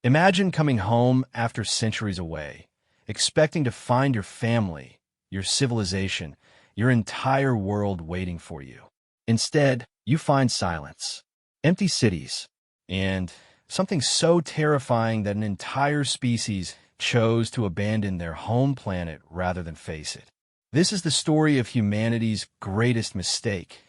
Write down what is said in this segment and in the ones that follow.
Imagine coming home after centuries away, expecting to find your family, your civilization, your entire world waiting for you. Instead, you find silence, empty cities, and something so terrifying that an entire species chose to abandon their home planet rather than face it. This is the story of humanity's greatest mistake,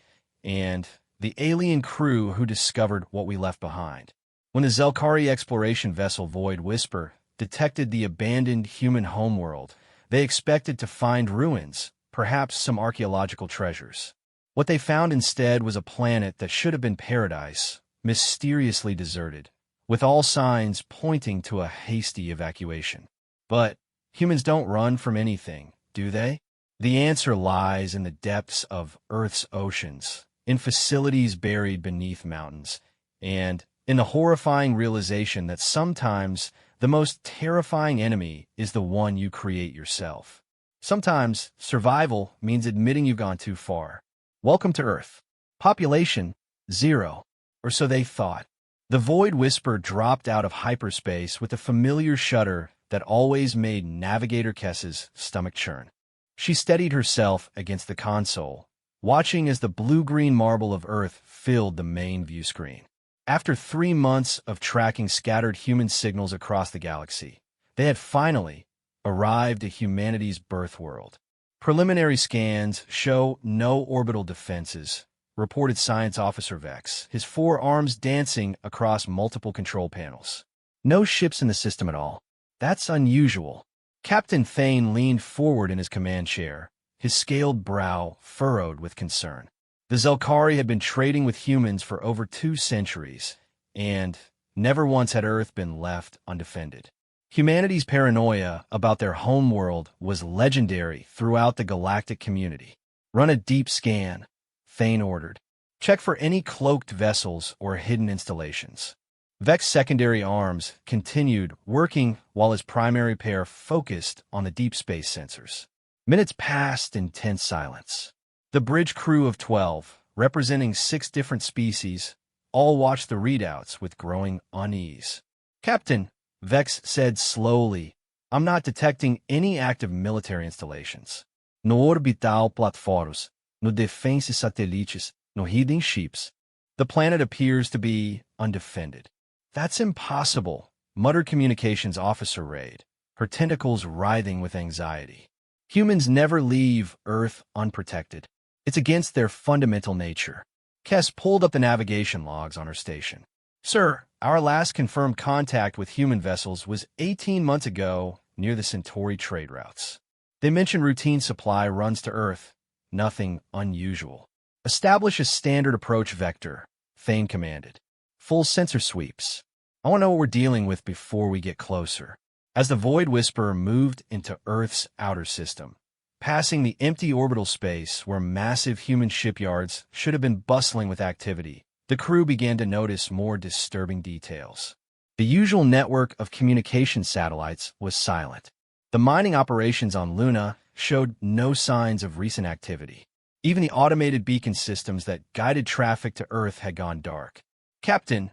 and the alien crew who discovered what we left behind. When the Zelkari exploration vessel Void Whisper detected the abandoned human homeworld, they expected to find ruins, perhaps some archaeological treasures. What they found instead was a planet that should have been paradise, mysteriously deserted, with all signs pointing to a hasty evacuation. But humans don't run from anything, do they? The answer lies in the depths of Earth's oceans, in facilities buried beneath mountains, and in the horrifying realization that sometimes the most terrifying enemy is the one you create yourself. Sometimes survival means admitting you've gone too far. Welcome to Earth. Population, 0. Or so they thought. The Void Whisper dropped out of hyperspace with a familiar shudder that always made Navigator Kess's stomach churn. She steadied herself against the console, watching as the blue-green marble of Earth filled the main view screen. After 3 months of tracking scattered human signals across the galaxy, they had finally arrived at humanity's birth world. Preliminary scans show no orbital defenses, reported Science Officer Vex, his 4 arms dancing across multiple control panels. No ships in the system at all. That's unusual. Captain Thane leaned forward in his command chair, his scaled brow furrowed with concern. The Zelkari had been trading with humans for over 2 centuries, and never once had Earth been left undefended. Humanity's paranoia about their homeworld was legendary throughout the galactic community. Run a deep scan, Thane ordered. Check for any cloaked vessels or hidden installations. Vex's secondary arms continued working while his primary pair focused on the deep space sensors. Minutes passed in tense silence. The bridge crew of 12, representing 6 different species, all watched the readouts with growing unease. Captain, Vex said slowly, I'm not detecting any active military installations. No orbital platforms, no defense satellites, no hidden ships. The planet appears to be undefended. That's impossible, muttered Communications Officer Raid, her tentacles writhing with anxiety. Humans never leave Earth unprotected. It's against their fundamental nature. Kess pulled up the navigation logs on her station. Sir, our last confirmed contact with human vessels was 18 months ago near the Centauri trade routes. They mentioned routine supply runs to Earth. Nothing unusual. Establish a standard approach vector, Thane commanded. Full sensor sweeps. I want to know what we're dealing with before we get closer. As the Void Whisperer moved into Earth's outer system, passing the empty orbital space where massive human shipyards should have been bustling with activity, the crew began to notice more disturbing details. The usual network of communication satellites was silent. The mining operations on Luna showed no signs of recent activity. Even the automated beacon systems that guided traffic to Earth had gone dark. Captain,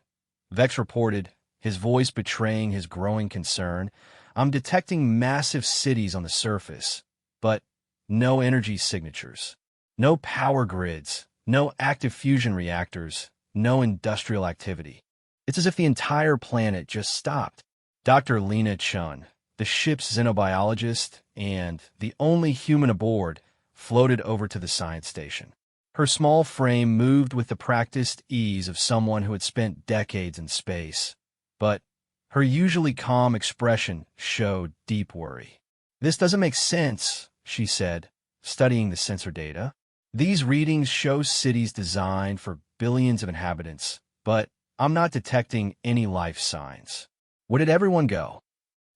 Vex reported, his voice betraying his growing concern, I'm detecting massive cities on the surface, but no energy signatures, no power grids, no active fusion reactors, no industrial activity. It's as if the entire planet just stopped. Dr. Lena Chun, the ship's xenobiologist and the only human aboard, floated over to the science station. Her small frame moved with the practiced ease of someone who had spent decades in space, but her usually calm expression showed deep worry. This doesn't make sense, she said, studying the sensor data. These readings show cities designed for billions of inhabitants, but I'm not detecting any life signs. Where did everyone go?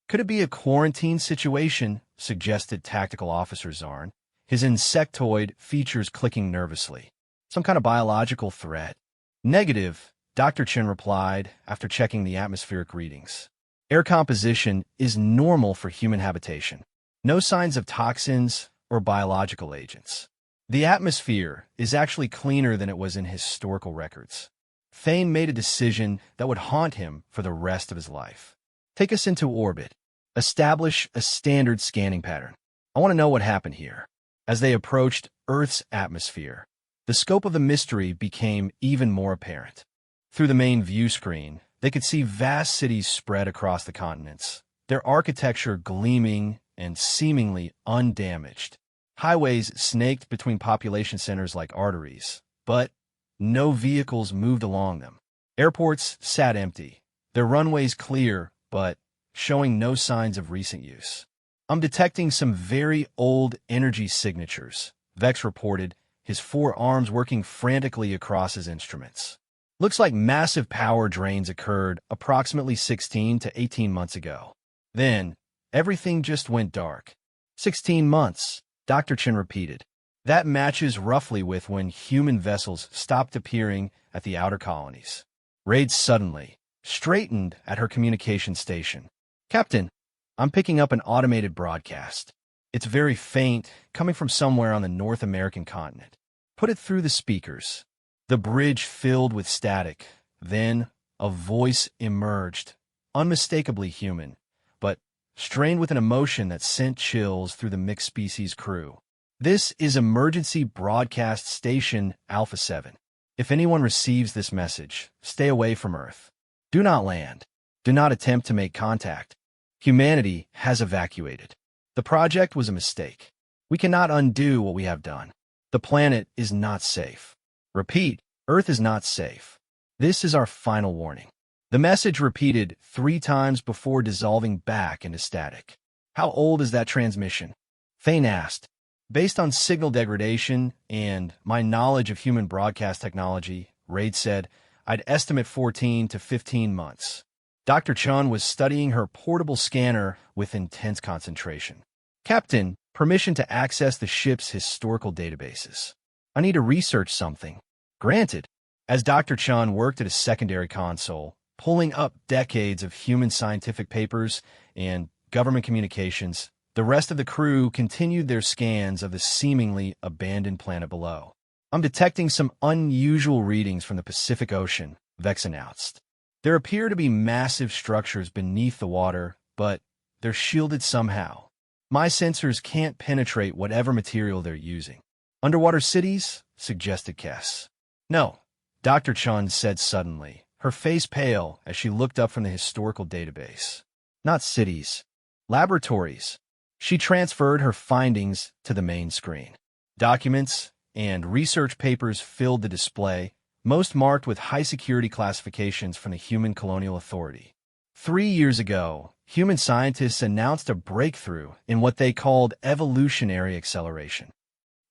Could it be a quarantine situation, suggested Tactical Officer Zarn, his insectoid features clicking nervously. Some kind of biological threat. Negative, Dr. Chen replied after checking the atmospheric readings. Air composition is normal for human habitation. No signs of toxins or biological agents. The atmosphere is actually cleaner than it was in historical records. Thane made a decision that would haunt him for the rest of his life. Take us into orbit. Establish a standard scanning pattern. I want to know what happened here. As they approached Earth's atmosphere, the scope of the mystery became even more apparent. Through the main view screen, they could see vast cities spread across the continents, their architecture gleaming and seemingly undamaged. Highways snaked between population centers like arteries, but no vehicles moved along them. Airports sat empty, their runways clear, but showing no signs of recent use. I'm detecting some very old energy signatures, Vex reported, his four arms working frantically across his instruments. Looks like massive power drains occurred approximately 16 to 18 months ago. Then, everything just went dark. 16 months, Dr. Chen repeated. That matches roughly with when human vessels stopped appearing at the outer colonies. Raid suddenly straightened at her communication station. Captain, I'm picking up an automated broadcast. It's very faint, coming from somewhere on the North American continent. Put it through the speakers. The bridge filled with static. Then a voice emerged, unmistakably human, but strained with an emotion that sent chills through the mixed species crew. This is Emergency Broadcast Station Alpha 7. If anyone receives this message, stay away from Earth. Do not land. Do not attempt to make contact. Humanity has evacuated. The project was a mistake. We cannot undo what we have done. The planet is not safe. Repeat, Earth is not safe. This is our final warning. The message repeated 3 times before dissolving back into static. How old is that transmission? Thane asked. Based on signal degradation and my knowledge of human broadcast technology, Raid said, I'd estimate 14 to 15 months. Dr. Chun was studying her portable scanner with intense concentration. Captain, permission to access the ship's historical databases. I need to research something. Granted. As Dr. Chun worked at a secondary console, pulling up decades of human scientific papers and government communications, the rest of the crew continued their scans of the seemingly abandoned planet below. I'm detecting some unusual readings from the Pacific Ocean, Vex announced. There appear to be massive structures beneath the water, but they're shielded somehow. My sensors can't penetrate whatever material they're using. Underwater cities? Suggested Kess. No, Dr. Chun said suddenly, her face pale as she looked up from the historical database. Not cities. Laboratories. She transferred her findings to the main screen. Documents and research papers filled the display, most marked with high-security classifications from the Human Colonial Authority. 3 years ago, human scientists announced a breakthrough in what they called evolutionary acceleration.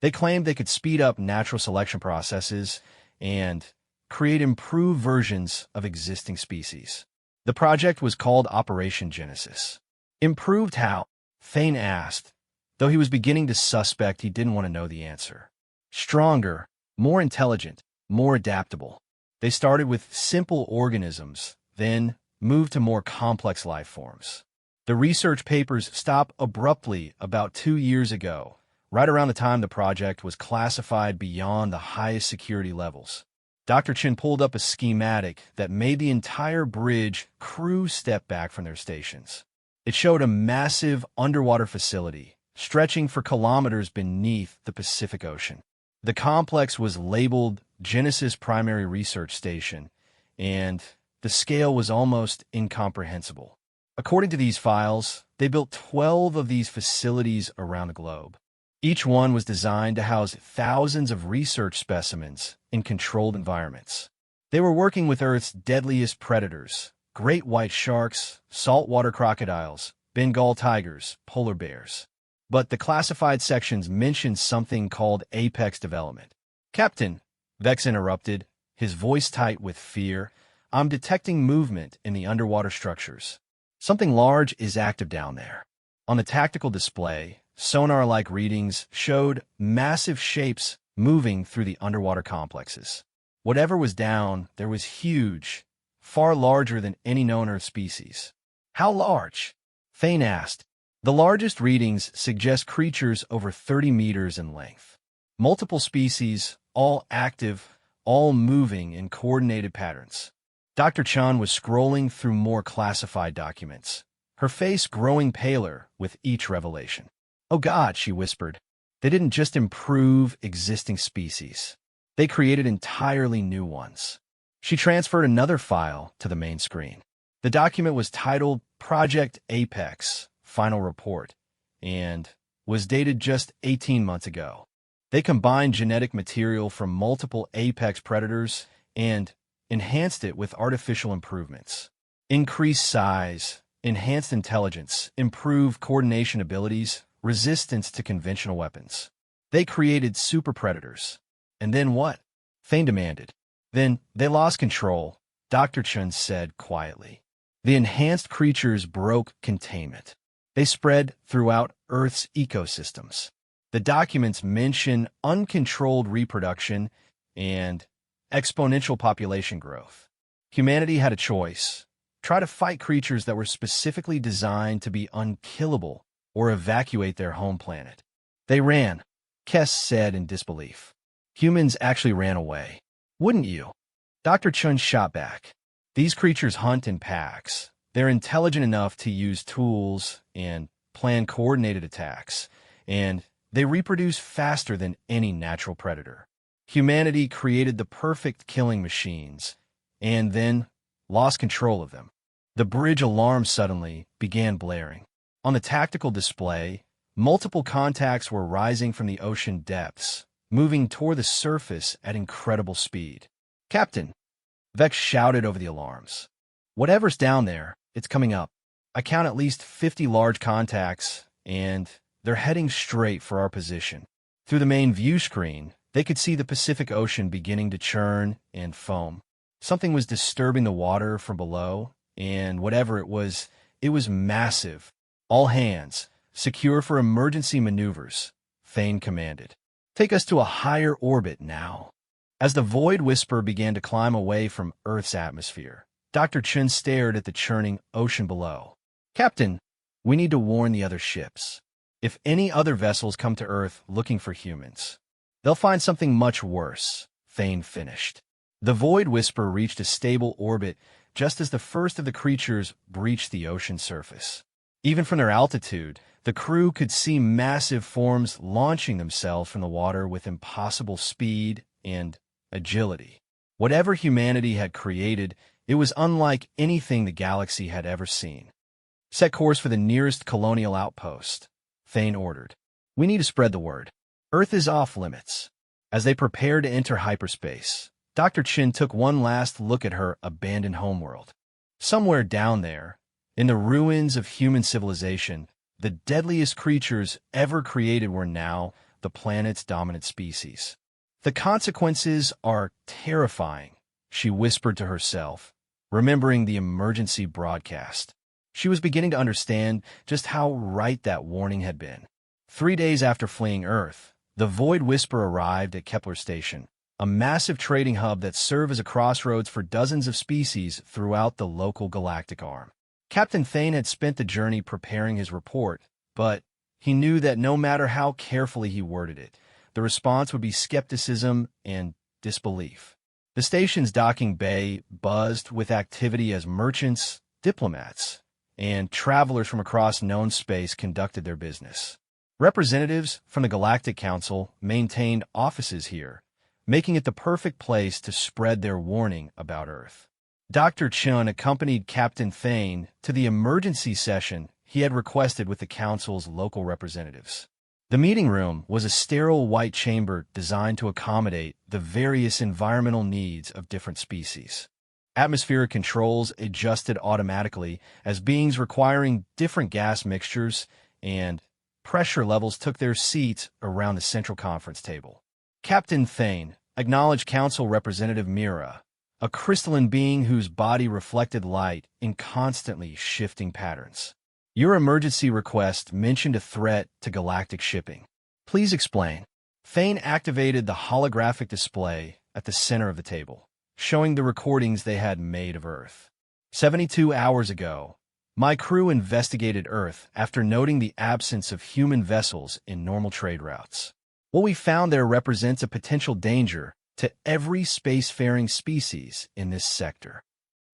They claimed they could speed up natural selection processes and create improved versions of existing species. The project was called Operation Genesis. Improved how? Thane asked, though he was beginning to suspect he didn't want to know the answer. Stronger, more intelligent, more adaptable. They started with simple organisms, then moved to more complex life forms. The research papers stopped abruptly about 2 years ago, right around the time the project was classified beyond the highest security levels. Dr. Chin pulled up a schematic that made the entire bridge crew step back from their stations. It showed a massive underwater facility, stretching for kilometers beneath the Pacific Ocean. The complex was labeled Genesis Primary Research Station, and the scale was almost incomprehensible. According to these files, they built 12 of these facilities around the globe. Each one was designed to house thousands of research specimens in controlled environments. They were working with Earth's deadliest predators, great white sharks, saltwater crocodiles, Bengal tigers, polar bears. But the classified sections mentioned something called apex development. Captain, Vex interrupted, his voice tight with fear, I'm detecting movement in the underwater structures. Something large is active down there. On the tactical display, sonar-like readings showed massive shapes moving through the underwater complexes. Whatever was down, there was huge, far larger than any known Earth species. How large? Thane asked. The largest readings suggest creatures over 30 meters in length. Multiple species, all active, all moving in coordinated patterns. Dr. Chan was scrolling through more classified documents, her face growing paler with each revelation. "Oh God," she whispered. "They didn't just improve existing species. They created entirely new ones." She transferred another file to the main screen. The document was titled Project Apex, Final Report, and was dated just 18 months ago. They combined genetic material from multiple apex predators and enhanced it with artificial improvements. Increased size, enhanced intelligence, improved coordination abilities, resistance to conventional weapons. They created super predators. And then what? Thane demanded. Then they lost control, Dr. Chun said quietly. The enhanced creatures broke containment. They spread throughout Earth's ecosystems. The documents mention uncontrolled reproduction and exponential population growth. Humanity had a choice: try to fight creatures that were specifically designed to be unkillable or evacuate their home planet. They ran, Kess said in disbelief. Humans actually ran away. Wouldn't you? Dr. Chun shot back. These creatures hunt in packs. They're intelligent enough to use tools and plan coordinated attacks, and they reproduce faster than any natural predator. Humanity created the perfect killing machines, and then lost control of them. The bridge alarm suddenly began blaring. On the tactical display, multiple contacts were rising from the ocean depths, moving toward the surface at incredible speed. "Captain!" Vex shouted over the alarms. "Whatever's down there, it's coming up. I count at least 50 large contacts, and they're heading straight for our position." Through the main view screen, they could see the Pacific Ocean beginning to churn and foam. Something was disturbing the water from below, and whatever it was massive. "All hands, secure for emergency maneuvers," Thane commanded. "Take us to a higher orbit now." As the Void Whisper began to climb away from Earth's atmosphere, Dr. Chun stared at the churning ocean below. "Captain, we need to warn the other ships. If any other vessels come to Earth looking for humans, they'll find something much worse," Thane finished. The Void Whisper reached a stable orbit just as the first of the creatures breached the ocean surface. Even from their altitude, the crew could see massive forms launching themselves from the water with impossible speed and agility. Whatever humanity had created, it was unlike anything the galaxy had ever seen. "Set course for the nearest colonial outpost," Thane ordered. "We need to spread the word. Earth is off limits." As they prepared to enter hyperspace, Dr. Chin took one last look at her abandoned homeworld. Somewhere down there, in the ruins of human civilization, the deadliest creatures ever created were now the planet's dominant species. "The consequences are terrifying," she whispered to herself, remembering the emergency broadcast. She was beginning to understand just how right that warning had been. 3 days after fleeing Earth, the Void Whisper arrived at Kepler Station, a massive trading hub that served as a crossroads for dozens of species throughout the local galactic arm. Captain Thane had spent the journey preparing his report, but he knew that no matter how carefully he worded it, the response would be skepticism and disbelief. The station's docking bay buzzed with activity as merchants, diplomats, and travelers from across known space conducted their business. Representatives from the Galactic Council maintained offices here, making it the perfect place to spread their warning about Earth. Dr. Chun accompanied Captain Thane to the emergency session he had requested with the Council's local representatives. The meeting room was a sterile white chamber designed to accommodate the various environmental needs of different species. Atmospheric controls adjusted automatically as beings requiring different gas mixtures and pressure levels took their seats around the central conference table. Captain Thane acknowledged Council Representative Mira, a crystalline being whose body reflected light in constantly shifting patterns. "Your emergency request mentioned a threat to galactic shipping. Please explain." Thane activated the holographic display at the center of the table, showing the recordings they had made of Earth. 72 hours ago, my crew investigated Earth after noting the absence of human vessels in normal trade routes. What we found there represents a potential danger to every spacefaring species in this sector.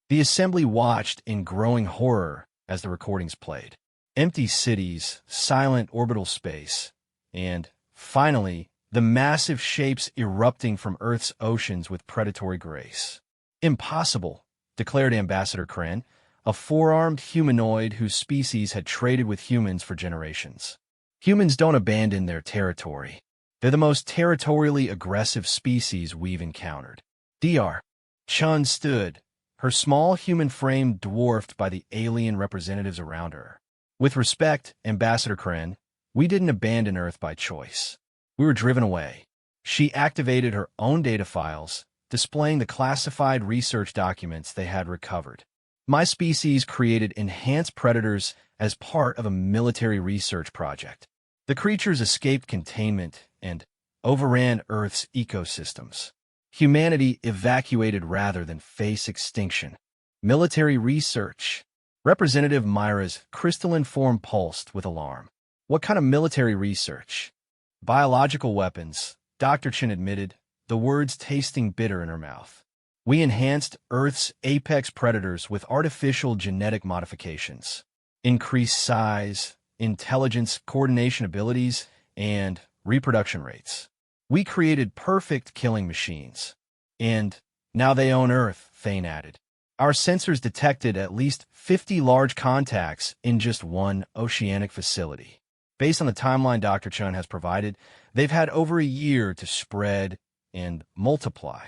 The assembly watched in growing horror as the recordings played. Empty cities, silent orbital space, and, finally, the massive shapes erupting from Earth's oceans with predatory grace. Impossible, declared Ambassador Kren, a four-armed humanoid whose species had traded with humans for generations. Humans don't abandon their territory. They're the most territorially aggressive species we've encountered. Dr. Chun stood, her small human frame dwarfed by the alien representatives around her. With respect, Ambassador Kren, we didn't abandon Earth by choice. We were driven away. She activated her own data files, displaying the classified research documents they had recovered. My species created enhanced predators as part of a military research project. The creatures escaped containment and overran Earth's ecosystems. Humanity evacuated rather than face extinction. Military research. Representative Myra's crystalline form pulsed with alarm. What kind of military research? Biological weapons, Dr. Chin admitted, the words tasting bitter in her mouth. We enhanced Earth's apex predators with artificial genetic modifications. Increased size, intelligence, coordination abilities, and reproduction rates. We created perfect killing machines. And now they own Earth, Thane added. Our sensors detected at least 50 large contacts in just one oceanic facility. Based on the timeline Dr. Chun has provided, they've had over a year to spread and multiply.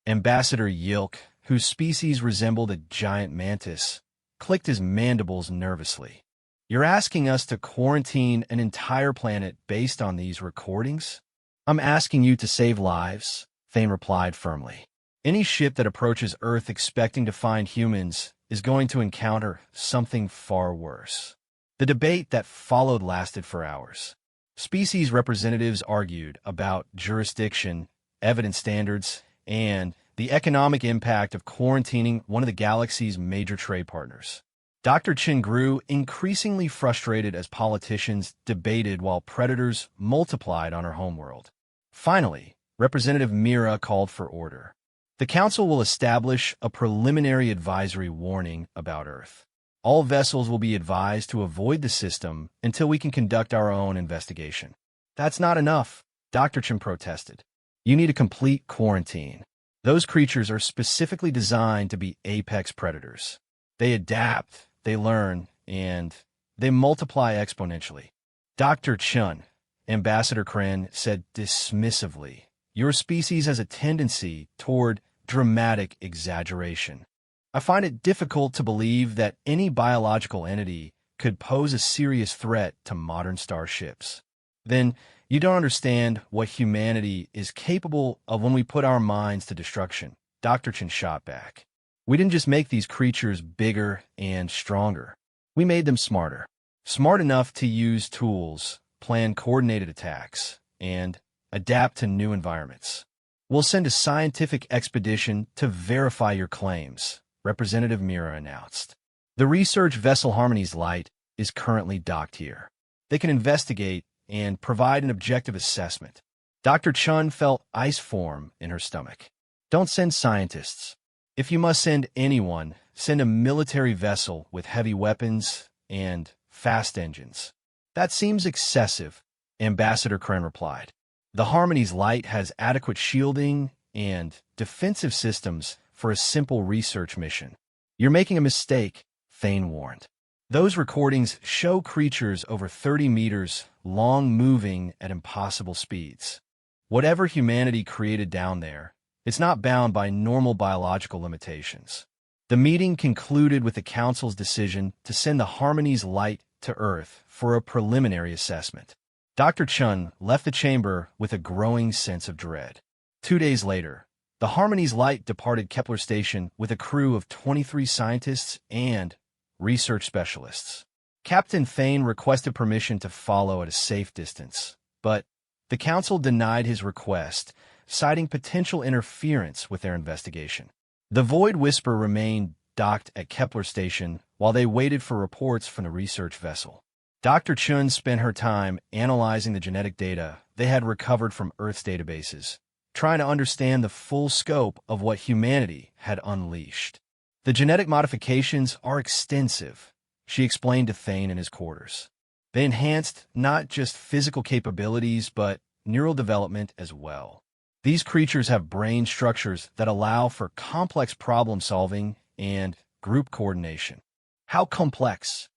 Ambassador Yilk, whose species resembled a giant mantis, clicked his mandibles nervously. You're asking us to quarantine an entire planet based on these recordings? I'm asking you to save lives, Thane replied firmly. Any ship that approaches Earth expecting to find humans is going to encounter something far worse. The debate that followed lasted for hours. Species representatives argued about jurisdiction, evidence standards, and the economic impact of quarantining one of the galaxy's major trade partners. Dr. Chin grew increasingly frustrated as politicians debated while predators multiplied on her homeworld. Finally, Representative Mira called for order. The Council will establish a preliminary advisory warning about Earth. All vessels will be advised to avoid the system until we can conduct our own investigation. That's not enough, Dr. Chin protested. You need a complete quarantine. Those creatures are specifically designed to be apex predators. They adapt, they learn, and they multiply exponentially. Dr. Chun, Ambassador Kren said dismissively, your species has a tendency toward dramatic exaggeration. I find it difficult to believe that any biological entity could pose a serious threat to modern starships. Then you don't understand what humanity is capable of when we put our minds to destruction, Dr. Chin shot back. We didn't just make these creatures bigger and stronger. We made them smarter. Smart enough to use tools, plan coordinated attacks, and adapt to new environments. We'll send a scientific expedition to verify your claims, Representative Mira announced. The research vessel Harmony's Light is currently docked here. They can investigate and provide an objective assessment. Dr. Chun felt ice form in her stomach. Don't send scientists. If you must send anyone, send a military vessel with heavy weapons and fast engines. That seems excessive, Ambassador Kren replied. The Harmony's Light has adequate shielding and defensive systems for a simple research mission. You're making a mistake, Thane warned. Those recordings show creatures over 30 meters long moving at impossible speeds. Whatever humanity created down there, it's not bound by normal biological limitations. The meeting concluded with the Council's decision to send the Harmony's Light to Earth for a preliminary assessment. Dr. Chun left the chamber with a growing sense of dread. 2 days later, the Harmony's Light departed Kepler Station with a crew of 23 scientists and research specialists. Captain Thane requested permission to follow at a safe distance, but the Council denied his request, citing potential interference with their investigation. The Void Whisper remained docked at Kepler Station while they waited for reports from the research vessel. Dr. Chun spent her time analyzing the genetic data they had recovered from Earth's databases, trying to understand the full scope of what humanity had unleashed. The genetic modifications are extensive. she explained to Thane in his quarters. They enhanced not just physical capabilities, but neural development as well. These creatures have brain structures that allow for complex problem-solving and group coordination. How complex?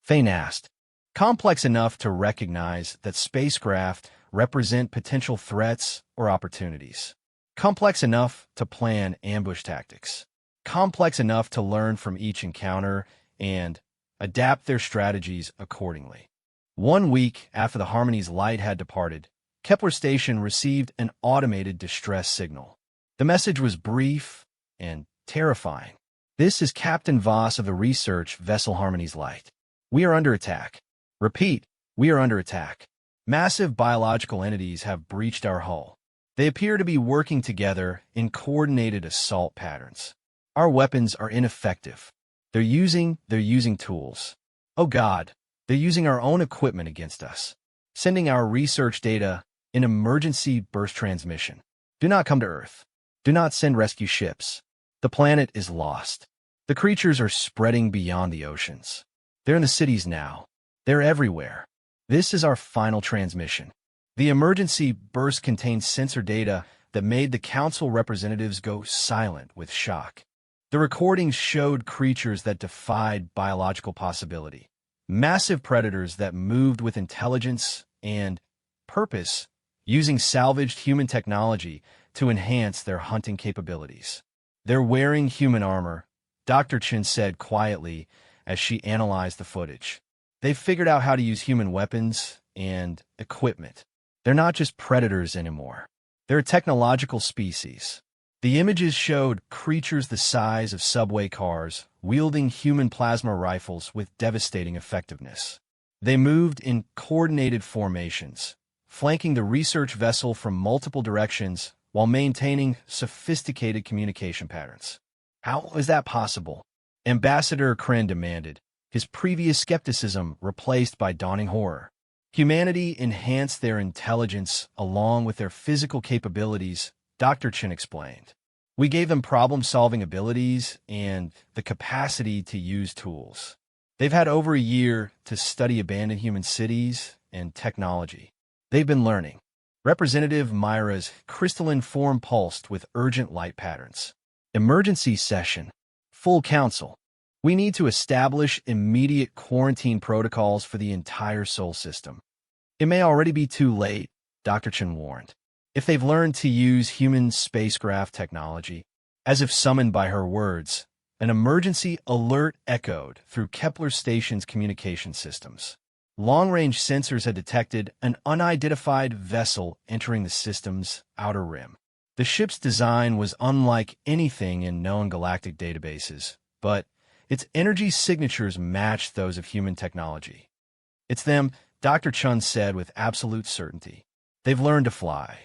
Thane asked. Complex enough to recognize that spacecraft represent potential threats or opportunities. Complex enough to plan ambush tactics. Complex enough to learn from each encounter and adapt their strategies accordingly. 1 week after the Harmony's light had departed, Kepler Station received an automated distress signal. The message was brief and terrifying. This is Captain Voss of the research vessel Harmony's Light. We are under attack. Repeat, we are under attack. Massive biological entities have breached our hull. They appear to be working together in coordinated assault patterns. Our weapons are ineffective. They're using tools. Oh God, they're using our own equipment against us, sending our research data in emergency burst transmission. Do not come to Earth. Do not send rescue ships. The planet is lost. The creatures are spreading beyond the oceans. They're in the cities now. They're everywhere. This is our final transmission. The emergency burst contained sensor data that made the council representatives go silent with shock. The recordings showed creatures that defied biological possibility, massive predators that moved with intelligence and purpose, using salvaged human technology to enhance their hunting capabilities. They're wearing human armor, Dr. Chen said quietly as she analyzed the footage. They've figured out how to use human weapons and equipment. They're not just predators anymore. They're a technological species. The images showed creatures the size of subway cars wielding human plasma rifles with devastating effectiveness. They moved in coordinated formations, flanking the research vessel from multiple directions while maintaining sophisticated communication patterns. How is that possible? Ambassador Kren demanded, his previous skepticism replaced by dawning horror. Humanity enhanced their intelligence along with their physical capabilities, Dr. Chen explained. We gave them problem-solving abilities and the capacity to use tools. They've had over a year to study abandoned human cities and technology. They've been learning. Representative Myra's crystalline form pulsed with urgent light patterns. Emergency session. Full council. We need to establish immediate quarantine protocols for the entire Sol system. It may already be too late, Dr. Chen warned. If they've learned to use human spacecraft technology, as if summoned by her words, an emergency alert echoed through Kepler Station's communication systems. Long-range sensors had detected an unidentified vessel entering the system's outer rim. The ship's design was unlike anything in known galactic databases, but its energy signatures matched those of human technology. It's them, Dr. Chun said with absolute certainty. They've learned to fly.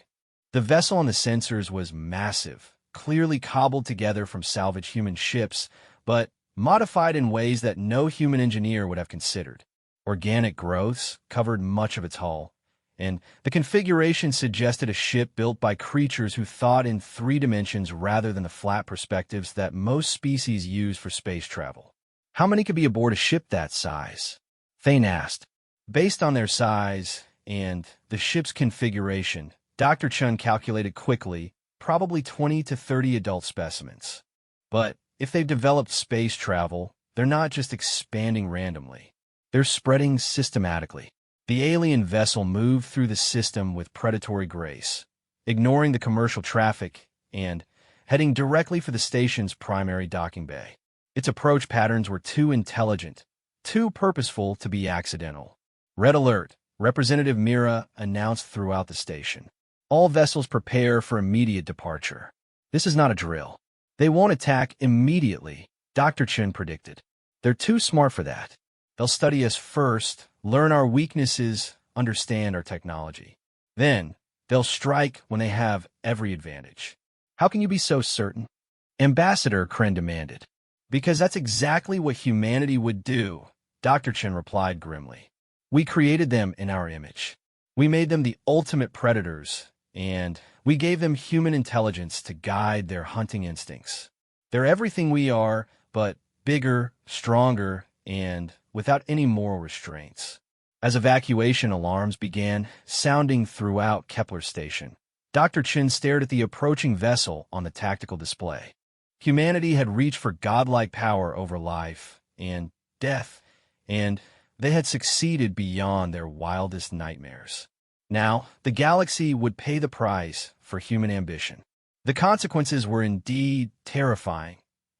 The vessel on the sensors was massive, clearly cobbled together from salvaged human ships, but modified in ways that no human engineer would have considered. Organic growths covered much of its hull, and the configuration suggested a ship built by creatures who thought in 3 dimensions rather than the flat perspectives that most species use for space travel. How many could be aboard a ship that size? Thane asked. Based on their size and the ship's configuration, Dr. Chun calculated quickly, probably 20 to 30 adult specimens. But if they've developed space travel, they're not just expanding randomly. They're spreading systematically. The alien vessel moved through the system with predatory grace, ignoring the commercial traffic and heading directly for the station's primary docking bay. Its approach patterns were too intelligent, too purposeful to be accidental. Red alert, Representative Mira announced throughout the station. All vessels prepare for immediate departure. This is not a drill. They won't attack immediately, Dr. Chen predicted. They're too smart for that. They'll study us first, learn our weaknesses, understand our technology. Then, they'll strike when they have every advantage. How can you be so certain? Ambassador Kren demanded. Because that's exactly what humanity would do, Dr. Chen replied grimly. We created them in our image. We made them the ultimate predators, and we gave them human intelligence to guide their hunting instincts. They're everything we are, but bigger, stronger, and without any moral restraints. As evacuation alarms began sounding throughout Kepler Station, Dr. Chen stared at the approaching vessel on the tactical display. Humanity had reached for godlike power over life and death, and they had succeeded beyond their wildest nightmares. Now, the galaxy would pay the price for human ambition. The consequences were indeed terrifying,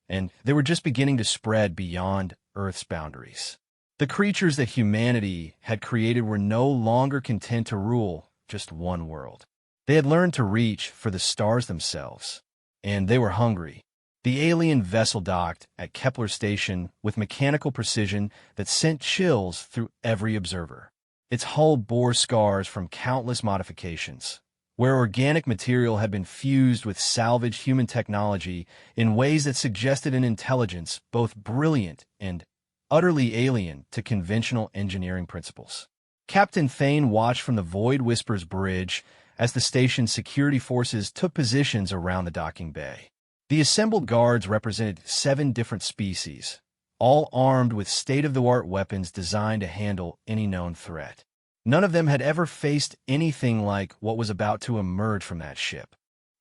and they were just beginning to spread beyond Earth's boundaries. The creatures that humanity had created were no longer content to rule just one world. They had learned to reach for the stars themselves, and they were hungry. The alien vessel docked at Kepler Station with mechanical precision that sent chills through every observer. Its hull bore scars from countless modifications, where organic material had been fused with salvaged human technology in ways that suggested an intelligence both brilliant and utterly alien to conventional engineering principles. Captain Thane watched from the Void Whisper's bridge as the station's security forces took positions around the docking bay. The assembled guards represented 7 different species, all armed with state-of-the-art weapons designed to handle any known threat. None of them had ever faced anything like what was about to emerge from that ship.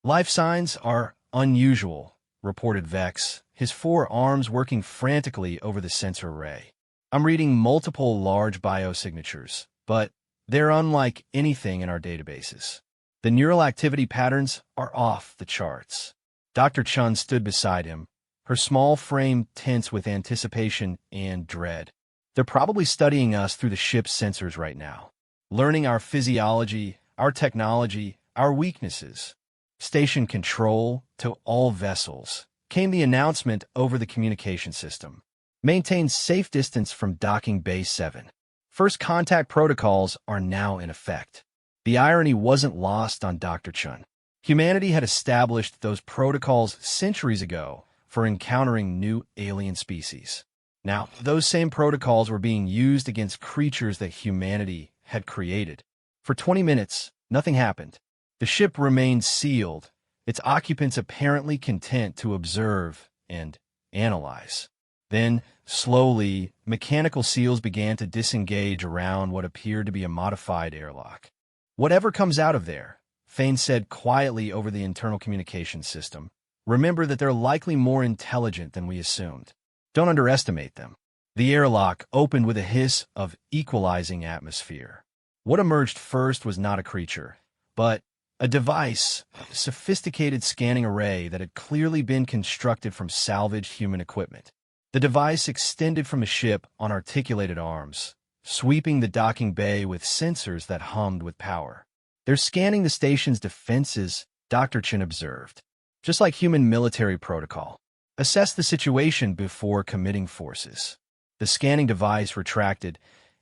"Life signs are unusual," reported Vex, his 4 arms working frantically over the sensor array. "I'm reading multiple large biosignatures, but they're unlike anything in our databases. The neural activity patterns are off the charts." Dr. Chun stood beside him, her small frame tense with anticipation and dread. "They're probably studying us through the ship's sensors right now, learning our physiology, our technology, our weaknesses." "Station control to all vessels," came the announcement over the communication system. "Maintain safe distance from docking bay 7. First contact protocols are now in effect." The irony wasn't lost on Dr. Chun. Humanity had established those protocols centuries ago for encountering new alien species. Now, those same protocols were being used against creatures that humanity had created. For 20 minutes, nothing happened. The ship remained sealed, its occupants apparently content to observe and analyze. Then, slowly, mechanical seals began to disengage around what appeared to be a modified airlock. "Whatever comes out of there," Thane said quietly over the internal communication system, "remember that they're likely more intelligent than we assumed. Don't underestimate them." The airlock opened with a hiss of equalizing atmosphere. What emerged first was not a creature, but a device, a sophisticated scanning array that had clearly been constructed from salvaged human equipment. The device extended from the ship on articulated arms, sweeping the docking bay with sensors that hummed with power. "They're scanning the station's defenses," Dr. Chen observed. "Just like human military protocol. Assess the situation before committing forces." The scanning device retracted,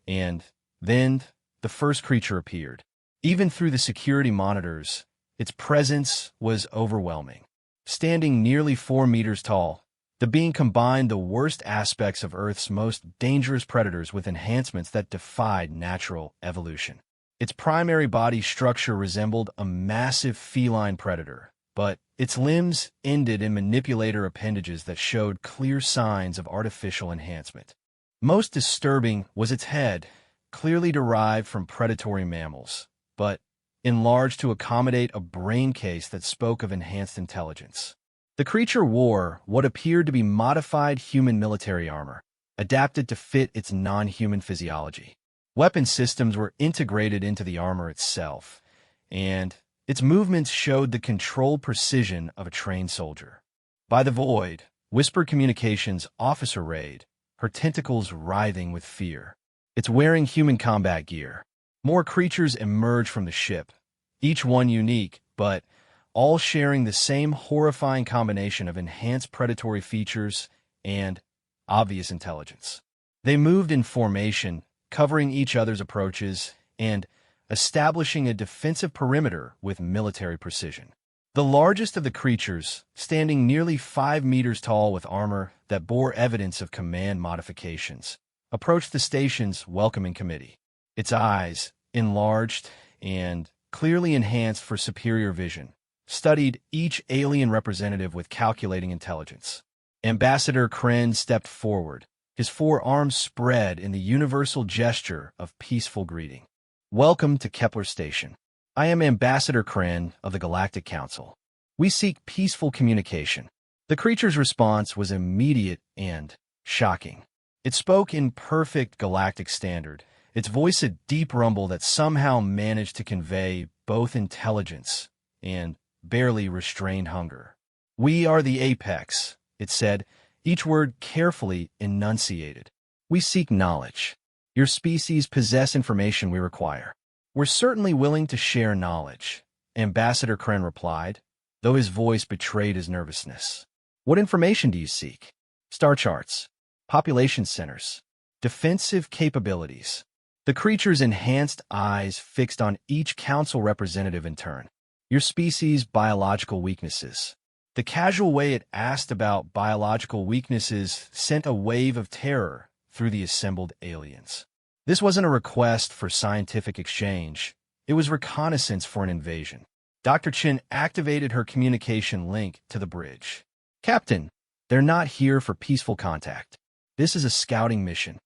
and then the first creature appeared. Even through the security monitors, its presence was overwhelming. Standing nearly 4 meters tall, the being combined the worst aspects of Earth's most dangerous predators with enhancements that defied natural evolution. Its primary body structure resembled a massive feline predator, but its limbs ended in manipulator appendages that showed clear signs of artificial enhancement. Most disturbing was its head, clearly derived from predatory mammals, but enlarged to accommodate a brain case that spoke of enhanced intelligence. The creature wore what appeared to be modified human military armor, adapted to fit its non-human physiology. Weapon systems were integrated into the armor itself, and its movements showed the controlled precision of a trained soldier. By the void, Whisper Communications Officer Raid, her tentacles writhing with fear. It's wearing human combat gear. More creatures emerged from the ship, each one unique, but all sharing the same horrifying combination of enhanced predatory features and obvious intelligence. They moved in formation, covering each other's approaches and establishing a defensive perimeter with military precision. The largest of the creatures, standing nearly 5 meters tall with armor that bore evidence of command modifications, approached the station's welcoming committee. Its eyes, enlarged and clearly enhanced for superior vision, studied each alien representative with calculating intelligence. Ambassador Kren stepped forward, his forearms spread in the universal gesture of peaceful greeting. Welcome to Kepler Station. I am Ambassador Kren of the Galactic Council. We seek peaceful communication. The creature's response was immediate and shocking. It spoke in perfect galactic standard, its voice a deep rumble that somehow managed to convey both intelligence and barely restrained hunger. We are the apex, it said, each word carefully enunciated. We seek knowledge. Your species possess information we require. We're certainly willing to share knowledge, Ambassador Kren replied, though his voice betrayed his nervousness. What information do you seek? Star charts, population centers, defensive capabilities. The creature's enhanced eyes fixed on each council representative in turn. Your species' biological weaknesses. The casual way it asked about biological weaknesses sent a wave of terror through the assembled aliens. This wasn't a request for scientific exchange. It was reconnaissance for an invasion. Dr. Chen activated her communication link to the bridge. Captain, they're not here for peaceful contact. This is a scouting mission.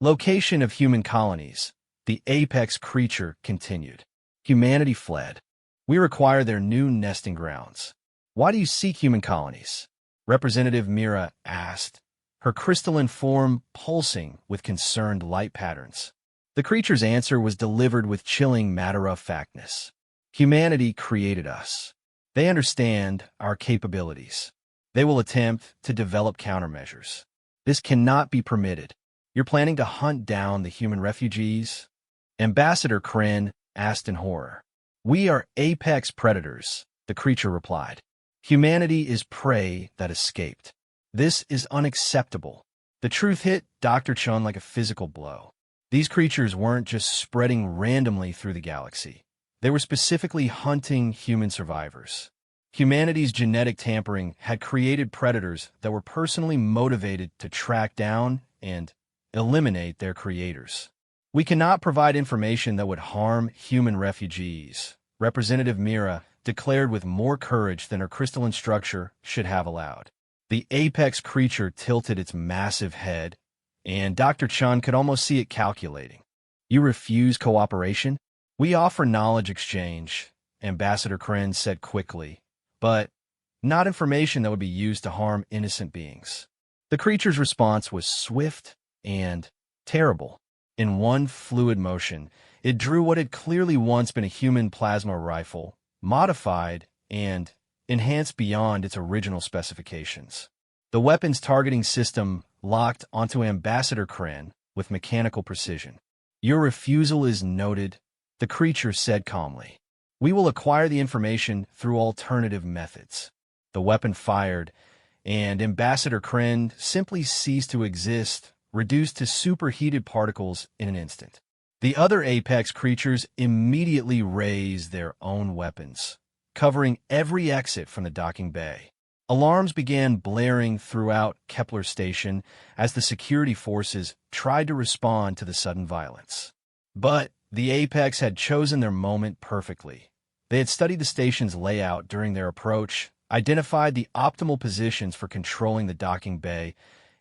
Location of human colonies. The apex creature continued. Humanity fled. We require their new nesting grounds. Why do you seek human colonies? Representative Mira asked, her crystalline form pulsing with concerned light patterns. The creature's answer was delivered with chilling matter-of-factness. Humanity created us. They understand our capabilities. They will attempt to develop countermeasures. This cannot be permitted. You're planning to hunt down the human refugees? Ambassador Kren asked in horror. We are apex predators, the creature replied. Humanity is prey that escaped. This is unacceptable. The truth hit Dr. Chun like a physical blow. These creatures weren't just spreading randomly through the galaxy. They were specifically hunting human survivors. Humanity's genetic tampering had created predators that were personally motivated to track down and eliminate their creators. We cannot provide information that would harm human refugees, Representative Mira declared with more courage than her crystalline structure should have allowed. The apex creature tilted its massive head, and Dr. Chun could almost see it calculating. You refuse cooperation? We offer knowledge exchange, Ambassador Kren said quickly, but not information that would be used to harm innocent beings. The creature's response was swift and terrible. In one fluid motion, it drew what had clearly once been a human plasma rifle, modified and enhanced beyond its original specifications. The weapon's targeting system locked onto Ambassador Kren with mechanical precision. Your refusal is noted, the creature said calmly. We will acquire the information through alternative methods. The weapon fired, and Ambassador Kren simply ceased to exist, reduced to superheated particles in an instant. The other apex creatures immediately raised their own weapons, covering every exit from the docking bay. Alarms began blaring throughout Kepler Station as the security forces tried to respond to the sudden violence. But the apex had chosen their moment perfectly. They had studied the station's layout during their approach, identified the optimal positions for controlling the docking bay,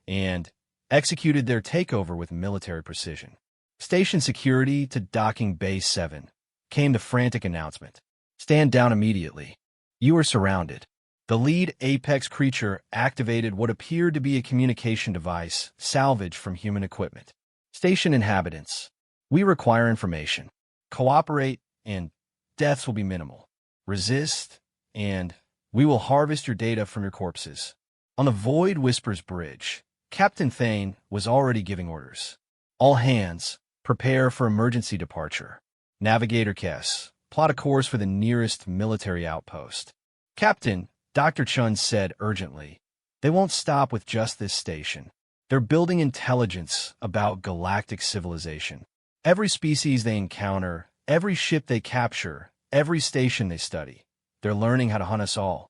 and executed their takeover with military precision. Station security to docking bay 7, came the frantic announcement. Stand down immediately. You are surrounded. The lead apex creature activated what appeared to be a communication device salvaged from human equipment. Station inhabitants, we require information. Cooperate, and deaths will be minimal. Resist, and we will harvest your data from your corpses. On the Void Whispers Bridge, Captain Thane was already giving orders. All hands, prepare for emergency departure. Navigator Kess, plot a course for the nearest military outpost. Captain, Dr. Chun said urgently, they won't stop with just this station. They're building intelligence about galactic civilization. Every species they encounter, every ship they capture, every station they study, they're learning how to hunt us all.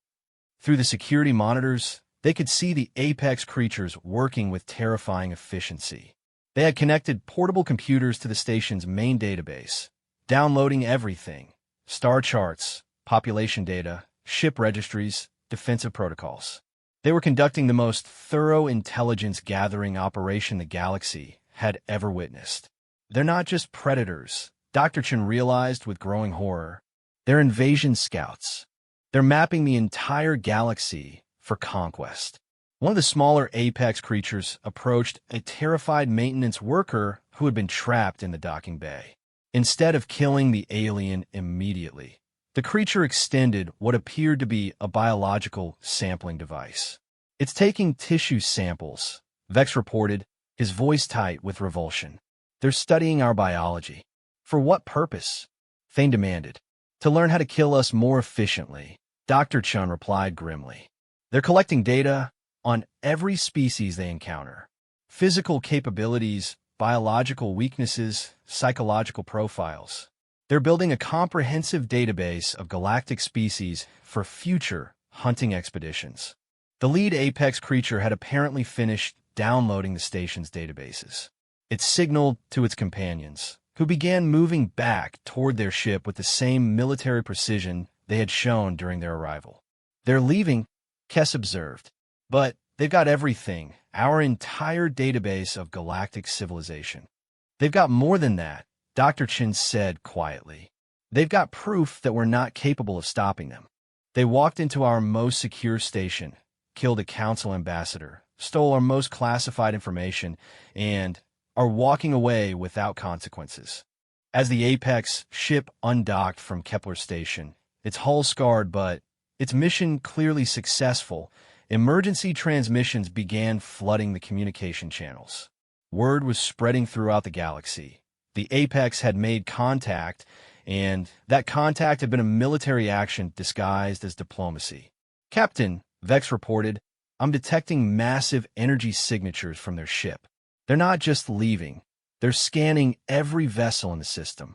Through the security monitors, they could see the apex creatures working with terrifying efficiency. They had connected portable computers to the station's main database, downloading everything: star charts, population data, ship registries, defensive protocols. They were conducting the most thorough intelligence-gathering operation the galaxy had ever witnessed. They're not just predators, Dr. Chen realized with growing horror. They're invasion scouts. They're mapping the entire galaxy for conquest. One of the smaller apex creatures approached a terrified maintenance worker who had been trapped in the docking bay. Instead of killing the alien immediately, the creature extended what appeared to be a biological sampling device. "It's taking tissue samples," Vex reported, his voice tight with revulsion. "They're studying our biology." "For what purpose?" Thane demanded. "To learn how to kill us more efficiently," Dr. Chun replied grimly. "They're collecting data on every species they encounter. Physical capabilities, biological weaknesses, psychological profiles. They're building a comprehensive database of galactic species for future hunting expeditions." The lead apex creature had apparently finished downloading the station's databases. It signaled to its companions, who began moving back toward their ship with the same military precision they had shown during their arrival. "They're leaving," Kess observed. "But they've got everything, our entire database of galactic civilization." "They've got more than that," Dr. Chin said quietly. "They've got proof that we're not capable of stopping them. They walked into our most secure station, killed a council ambassador, stole our most classified information, and are walking away without consequences." As the Apex ship undocked from Kepler Station, its hull scarred but its mission clearly successful, emergency transmissions began flooding the communication channels. Word was spreading throughout the galaxy. The Apex had made contact, and that contact had been a military action disguised as diplomacy. "Captain," Vex reported, "I'm detecting massive energy signatures from their ship. They're not just leaving, they're scanning every vessel in the system."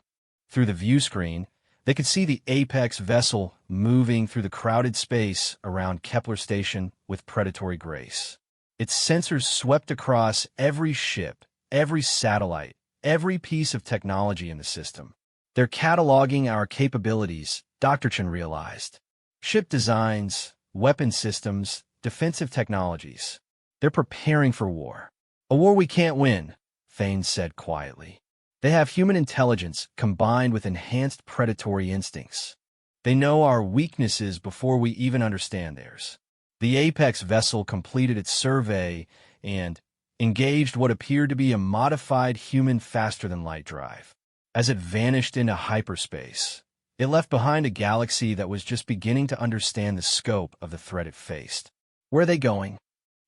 Through the view screen, they could see the Apex vessel moving through the crowded space around Kepler Station with predatory grace. Its sensors swept across every ship, every satellite, every piece of technology in the system. "They're cataloging our capabilities," Dr. Chen realized. "Ship designs, weapon systems, defensive technologies. They're preparing for war. A war we can't win," Thane said quietly. "They have human intelligence combined with enhanced predatory instincts. They know our weaknesses before we even understand theirs." The Apex vessel completed its survey and engaged what appeared to be a modified human faster-than-light drive. As it vanished into hyperspace, it left behind a galaxy that was just beginning to understand the scope of the threat it faced. "Where are they going?"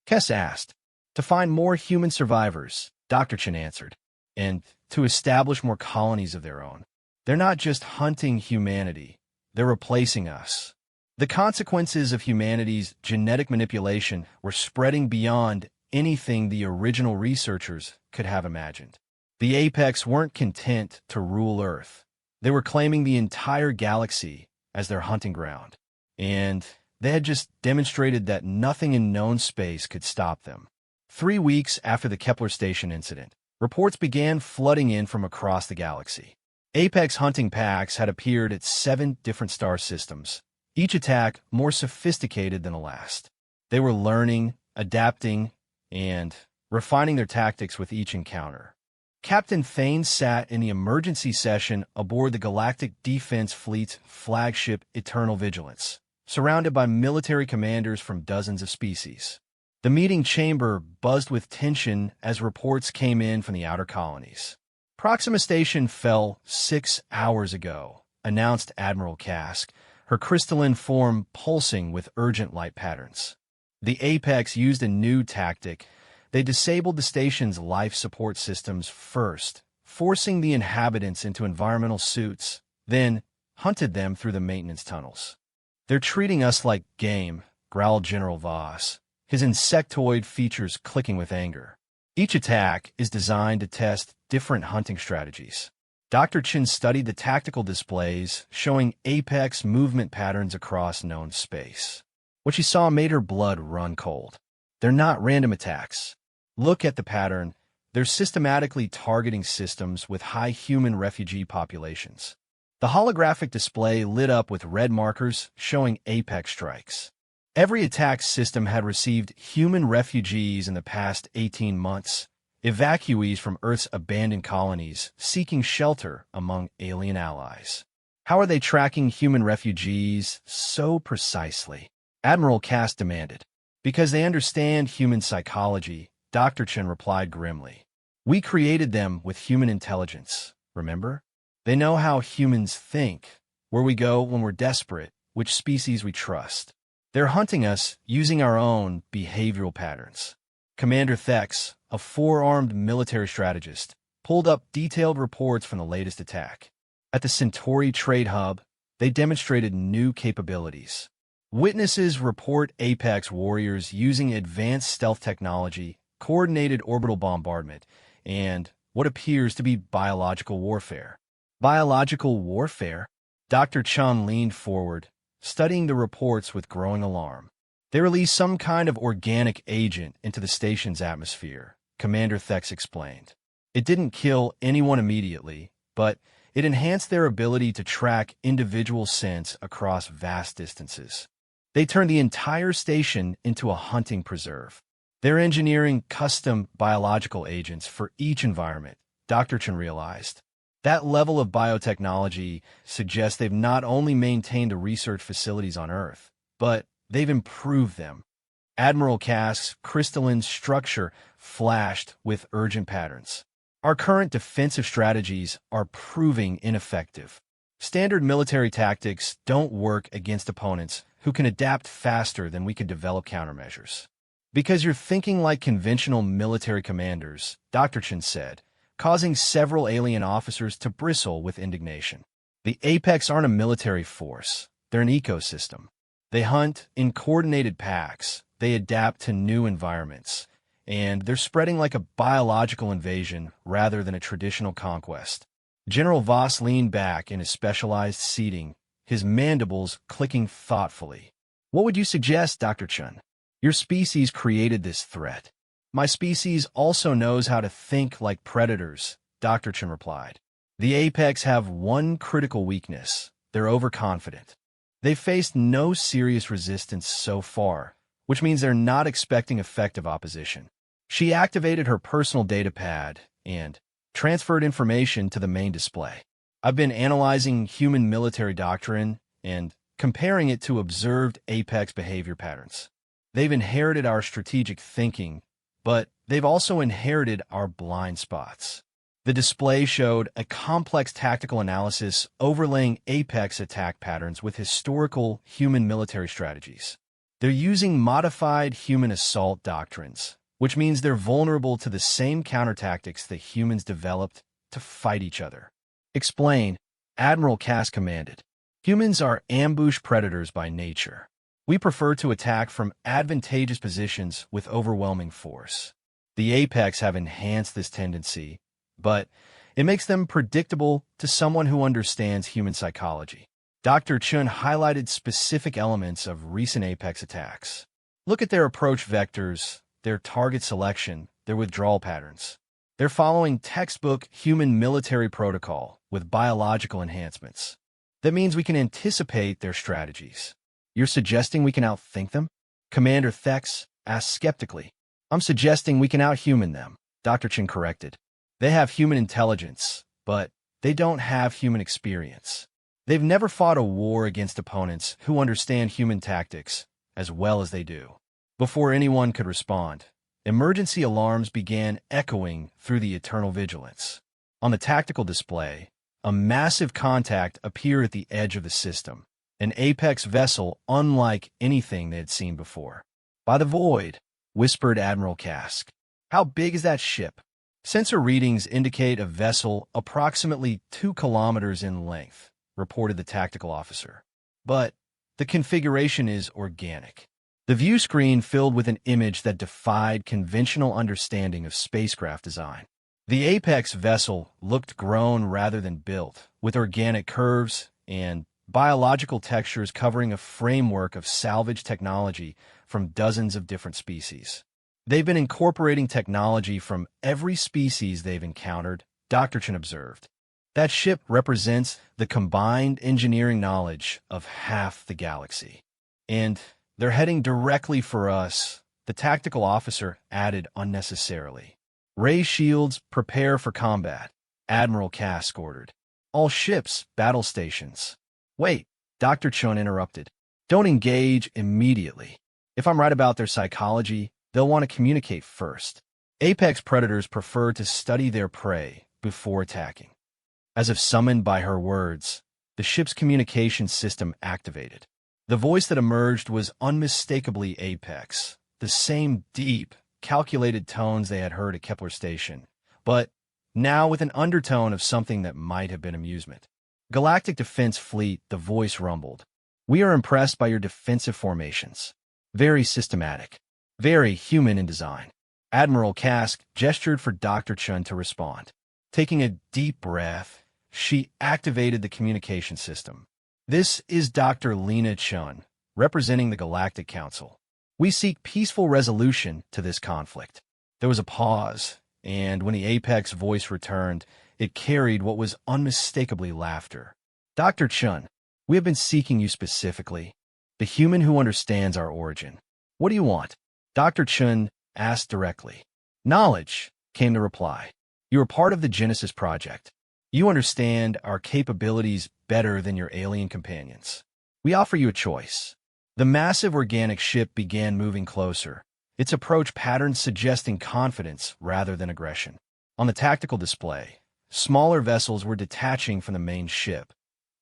Kess asked. "To find more human survivors," Dr. Chen answered, "and to establish more colonies of their own. They're not just hunting humanity, they're replacing us." The consequences of humanity's genetic manipulation were spreading beyond anything the original researchers could have imagined. The Apex weren't content to rule Earth. They were claiming the entire galaxy as their hunting ground. And they had just demonstrated that nothing in known space could stop them. 3 weeks after the Kepler Station incident, reports began flooding in from across the galaxy. Apex hunting packs had appeared at 7 different star systems, each attack more sophisticated than the last. They were learning, adapting, and refining their tactics with each encounter. Captain Thane sat in the emergency session aboard the Galactic Defense Fleet's flagship Eternal Vigilance, surrounded by military commanders from dozens of species. The meeting chamber buzzed with tension as reports came in from the outer colonies. "Proxima Station fell 6 hours ago," announced Admiral Kask, her crystalline form pulsing with urgent light patterns. The Apex used a new tactic. They disabled the station's life support systems first, forcing the inhabitants into environmental suits, then hunted them through the maintenance tunnels. "They're treating us like game," growled General Voss, his insectoid features clicking with anger. Each attack is designed to test different hunting strategies. Dr. Chin studied the tactical displays, showing Apex movement patterns across known space. What she saw made her blood run cold. They're not random attacks. Look at the pattern. They're systematically targeting systems with high human refugee populations. The holographic display lit up with red markers showing Apex strikes. Every attack system had received human refugees in the past 18 months, evacuees from Earth's abandoned colonies seeking shelter among alien allies. How are they tracking human refugees so precisely? Admiral Cass demanded. Because they understand human psychology, Dr. Chen replied grimly. We created them with human intelligence, remember? They know how humans think, where we go when we're desperate, which species we trust. They're hunting us using our own behavioral patterns. Commander Thex, a four-armed military strategist, pulled up detailed reports from the latest attack. At the Centauri Trade Hub, they demonstrated new capabilities. Witnesses report Apex warriors using advanced stealth technology, coordinated orbital bombardment, and what appears to be biological warfare. Biological warfare? Dr. Chun leaned forward, studying the reports with growing alarm. They released some kind of organic agent into the station's atmosphere, Commander Thex explained. It didn't kill anyone immediately, but it enhanced their ability to track individual scents across vast distances. They turned the entire station into a hunting preserve. They're engineering custom biological agents for each environment, Dr. Chen realized. That level of biotechnology suggests they've not only maintained the research facilities on Earth, but they've improved them. Admiral Cask's crystalline structure flashed with urgent patterns. Our current defensive strategies are proving ineffective. Standard military tactics don't work against opponents who can adapt faster than we could develop countermeasures. Because you're thinking like conventional military commanders, Dr. Chen said, causing several alien officers to bristle with indignation. The Apex aren't a military force. They're an ecosystem. They hunt in coordinated packs. They adapt to new environments. And they're spreading like a biological invasion rather than a traditional conquest. General Voss leaned back in his specialized seating, his mandibles clicking thoughtfully. What would you suggest, Dr. Chun? Your species created this threat. My species also knows how to think like predators, Dr. Chen replied. The Apex have one critical weakness. They're overconfident. They've faced no serious resistance so far, which means they're not expecting effective opposition. She activated her personal data pad and transferred information to the main display. I've been analyzing human military doctrine and comparing it to observed Apex behavior patterns. They've inherited our strategic thinking, but they've also inherited our blind spots. The display showed a complex tactical analysis overlaying Apex attack patterns with historical human military strategies. They're using modified human assault doctrines, which means they're vulnerable to the same countertactics that humans developed to fight each other. Explain, Admiral Cass commanded. Humans are ambush predators by nature. We prefer to attack from advantageous positions with overwhelming force. The Apex have enhanced this tendency, but it makes them predictable to someone who understands human psychology. Dr. Chun highlighted specific elements of recent Apex attacks. Look at their approach vectors, their target selection, their withdrawal patterns. They're following textbook human military protocol with biological enhancements. That means we can anticipate their strategies. You're suggesting we can outthink them? Commander Thex asked skeptically. I'm suggesting we can outhuman them, Dr. Chen corrected. They have human intelligence, but they don't have human experience. They've never fought a war against opponents who understand human tactics as well as they do. Before anyone could respond, emergency alarms began echoing through the eternal vigilance. On the tactical display, a massive contact appeared at the edge of the system. An Apex vessel unlike anything they had seen before. By the void, whispered Admiral Cask. How big is that ship? Sensor readings indicate a vessel approximately 2 kilometers in length, reported the tactical officer. But the configuration is organic. The view screen filled with an image that defied conventional understanding of spacecraft design. The Apex vessel looked grown rather than built, with organic curves and biological textures covering a framework of salvage technology from dozens of different species. They've been incorporating technology from every species they've encountered, Dr. Chen observed. That ship represents the combined engineering knowledge of half the galaxy. And They're heading directly for us, the tactical officer added unnecessarily. Ray shields, prepare for combat, Admiral Kask ordered. All ships, battle stations. Wait, Dr. Chun interrupted. Don't engage immediately. If I'm right about their psychology, they'll want to communicate first. Apex predators prefer to study their prey before attacking. As if summoned by her words, the ship's communication system activated. The voice that emerged was unmistakably Apex, the same deep, calculated tones they had heard at Kepler Station, but now with an undertone of something that might have been amusement. Galactic Defense Fleet, the voice rumbled. We are impressed by your defensive formations. Very systematic. Very human in design. Admiral Kask gestured for Dr. Chun to respond. Taking a deep breath, she activated the communication system. This is Dr. Lena Chun, representing the Galactic Council. We seek peaceful resolution to this conflict. There was a pause, and when the Apex voice returned, it carried what was unmistakably laughter. Dr. Chun, we have been seeking you specifically, the human who understands our origin. What do you want? Dr. Chun asked directly. Knowledge, came the reply. You are part of the Genesis Project. You understand our capabilities better than your alien companions. We offer you a choice. The massive organic ship began moving closer, its approach patterns suggesting confidence rather than aggression. On the tactical display, smaller vessels were detaching from the main ship,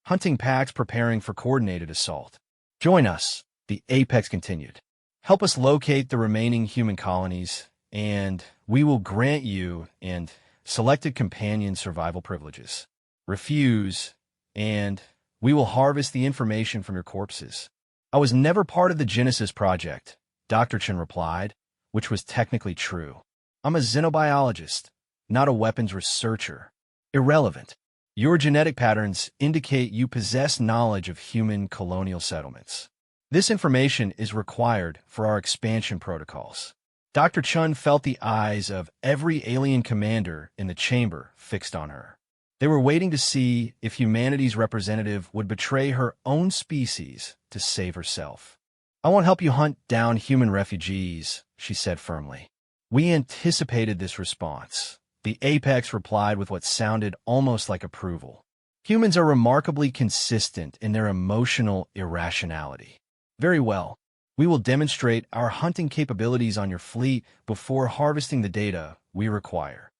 hunting packs preparing for coordinated assault. Join us, the Apex continued. Help us locate the remaining human colonies, and we will grant you and selected companion survival privileges. Refuse, and we will harvest the information from your corpses. I was never part of the Genesis Project, Dr. Chen replied, which was technically true. I'm a xenobiologist, not a weapons researcher. Irrelevant. Your genetic patterns indicate you possess knowledge of human colonial settlements. This information is required for our expansion protocols. Dr. Chun felt the eyes of every alien commander in the chamber fixed on her. They were waiting to see if humanity's representative would betray her own species to save herself. I won't help you hunt down human refugees, she said firmly. We anticipated this response. The Apex replied with what sounded almost like approval. Humans are remarkably consistent in their emotional irrationality. Very well. We will demonstrate our hunting capabilities on your fleet before harvesting the data we require.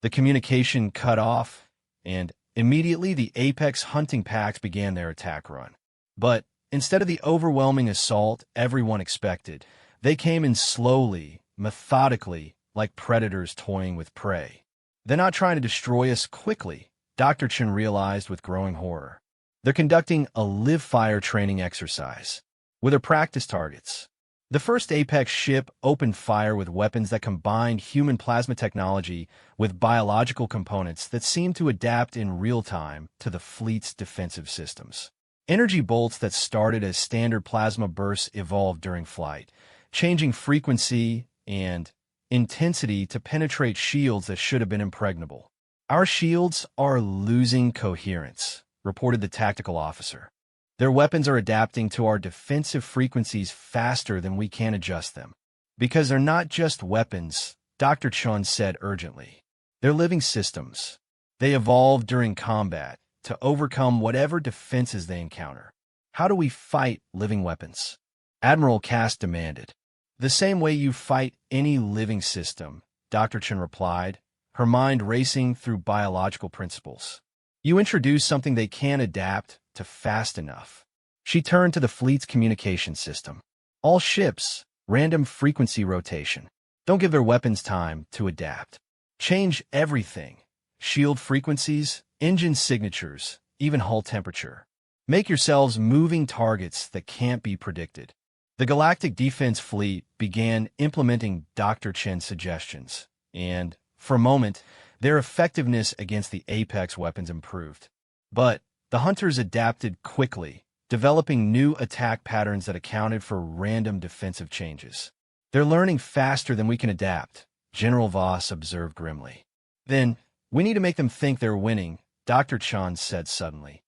The communication cut off, and immediately the Apex hunting packs began their attack run. But instead of the overwhelming assault everyone expected, they came in slowly, methodically, like predators toying with prey. They're not trying to destroy us quickly, Dr. Chen realized with growing horror. They're conducting a live-fire training exercise with their practice targets. The first Apex ship opened fire with weapons that combined human plasma technology with biological components that seemed to adapt in real time to the fleet's defensive systems. Energy bolts that started as standard plasma bursts evolved during flight, changing frequency and intensity to penetrate shields that should have been impregnable. Our shields are losing coherence, reported the tactical officer. Their weapons are adapting to our defensive frequencies faster than we can adjust them. Because they're not just weapons, Dr. Chun said urgently. They're living systems. They evolve during combat to overcome whatever defenses they encounter. How do we fight living weapons? Admiral Cass demanded. The same way you fight any living system, Dr. Chun replied, her mind racing through biological principles. You introduce something they can't adapt to fast enough. She turned to the fleet's communication system. All ships, random frequency rotation. Don't give their weapons time to adapt. Change everything. Shield frequencies, engine signatures, even hull temperature. Make yourselves moving targets that can't be predicted. The Galactic Defense Fleet began implementing Dr. Chen's suggestions, and, for a moment, their effectiveness against the Apex weapons improved. But the hunters adapted quickly, developing new attack patterns that accounted for random defensive changes. They're learning faster than we can adapt, General Voss observed grimly. Then, we need to make them think they're winning, Dr. Chan said suddenly.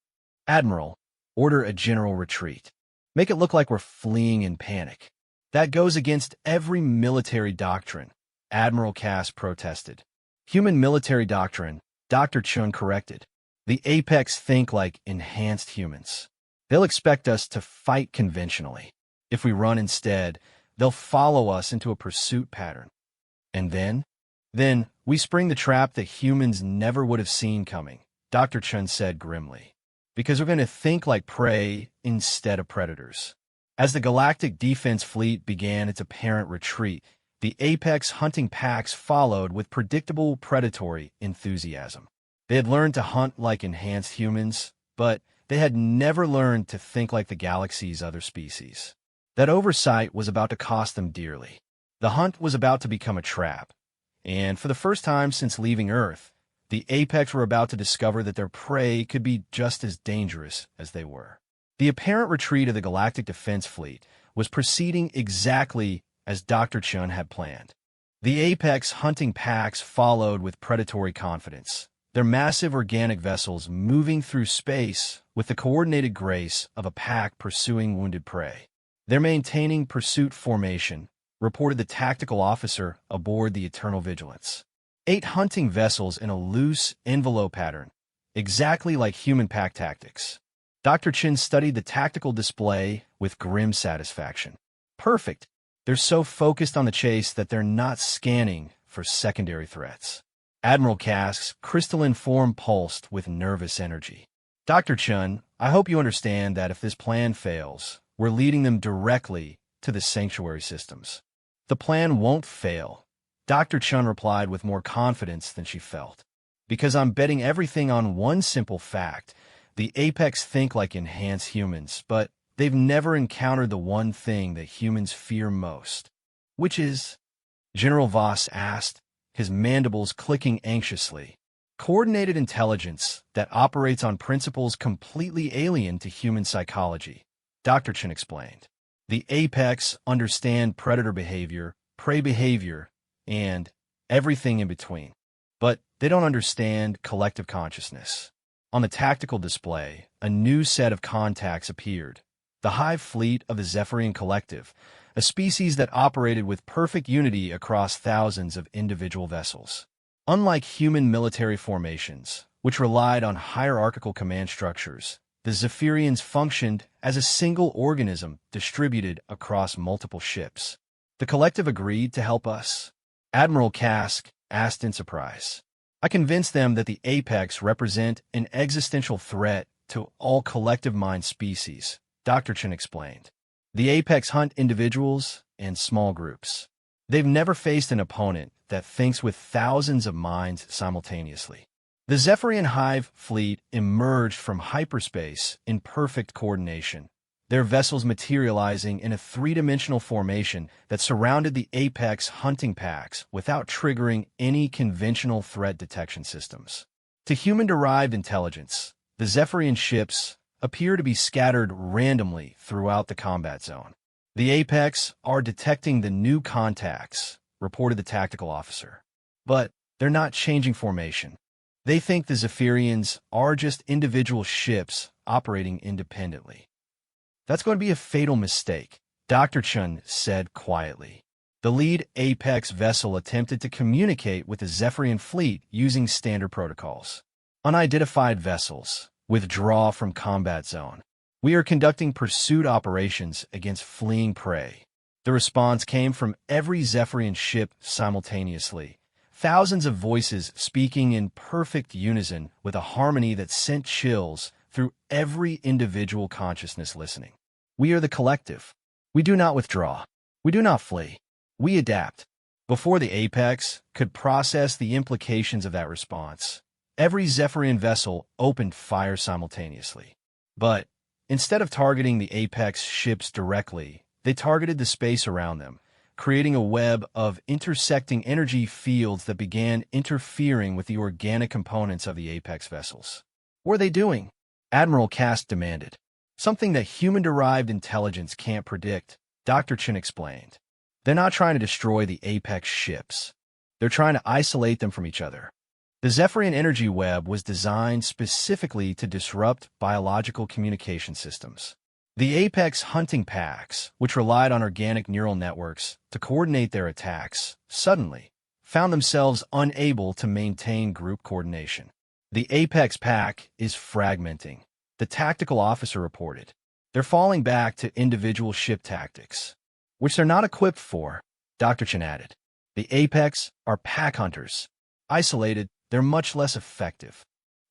Admiral, order a general retreat. Make it look like we're fleeing in panic. That goes against every military doctrine, Admiral Cass protested. Human military doctrine, Dr. Chun corrected. The Apex think like enhanced humans. They'll expect us to fight conventionally. If we run instead, they'll follow us into a pursuit pattern. And then? Then we spring the trap that humans never would have seen coming, Dr. Chun said grimly. Because we're going to think like prey instead of predators. As the Galactic Defense Fleet began its apparent retreat, the Apex hunting packs followed with predictable predatory enthusiasm. They had learned to hunt like enhanced humans, but they had never learned to think like the galaxy's other species. That oversight was about to cost them dearly. The hunt was about to become a trap, and for the first time since leaving Earth, the Apex were about to discover that their prey could be just as dangerous as they were. The apparent retreat of the Galactic Defense Fleet was proceeding exactly as Dr. Chun had planned. The Apex hunting packs followed with predatory confidence, their massive organic vessels moving through space with the coordinated grace of a pack pursuing wounded prey. They're maintaining pursuit formation, reported the tactical officer aboard the Eternal Vigilance. 8 hunting vessels in a loose envelope pattern, exactly like human pack tactics. Dr. Chin studied the tactical display with grim satisfaction. Perfect. They're so focused on the chase that they're not scanning for secondary threats. Admiral Cask's crystalline form pulsed with nervous energy. Dr. Chun, I hope you understand that if this plan fails, we're leading them directly to the sanctuary systems. The plan won't fail, Dr. Chun replied with more confidence than she felt. Because I'm betting everything on one simple fact. The Apex think like enhanced humans, but they've never encountered the one thing that humans fear most. Which is? General Voss asked, his mandibles clicking anxiously. Coordinated intelligence that operates on principles completely alien to human psychology, Dr. Chen explained. The Apex understand predator behavior, prey behavior, and everything in between. But they don't understand collective consciousness. On the tactical display, a new set of contacts appeared. The Hive Fleet of the Zephyrian Collective, a species that operated with perfect unity across thousands of individual vessels. Unlike human military formations, which relied on hierarchical command structures, the Zephyrians functioned as a single organism distributed across multiple ships. The collective agreed to help us? Admiral Cask asked in surprise. I convinced them that the Apex represent an existential threat to all collective mind species, Dr. Chen explained. The Apex hunt individuals and small groups. They've never faced an opponent that thinks with thousands of minds simultaneously. The Zephyrian Hive fleet emerged from hyperspace in perfect coordination, their vessels materializing in a three-dimensional formation that surrounded the Apex hunting packs without triggering any conventional threat detection systems. To human-derived intelligence, the Zephyrian ships appear to be scattered randomly throughout the combat zone. The Apex are detecting the new contacts, reported the tactical officer. But they're not changing formation. They think the Zephyrians are just individual ships operating independently. That's going to be a fatal mistake, Dr. Chun said quietly. The lead Apex vessel attempted to communicate with the Zephyrian fleet using standard protocols. Unidentified vessels, withdraw from combat zone. We are conducting pursuit operations against fleeing prey. The response came from every Zephyrian ship simultaneously. Thousands of voices speaking in perfect unison with a harmony that sent chills through every individual consciousness listening. We are the collective. We do not withdraw. We do not flee. We adapt. Before the Apex could process the implications of that response, every Zephyrian vessel opened fire simultaneously. But instead of targeting the Apex ships directly, they targeted the space around them, creating a web of intersecting energy fields that began interfering with the organic components of the Apex vessels. What are they doing? Admiral Cass demanded. Something that human-derived intelligence can't predict, Dr. Chin explained. They're not trying to destroy the Apex ships. They're trying to isolate them from each other. The Zephyrian energy web was designed specifically to disrupt biological communication systems. The apex hunting packs, which relied on organic neural networks to coordinate their attacks, suddenly found themselves unable to maintain group coordination. The apex pack is fragmenting, the tactical officer reported. They're falling back to individual ship tactics, which they're not equipped for, Dr. Chen added. The apex are pack hunters. Isolated, they're much less effective.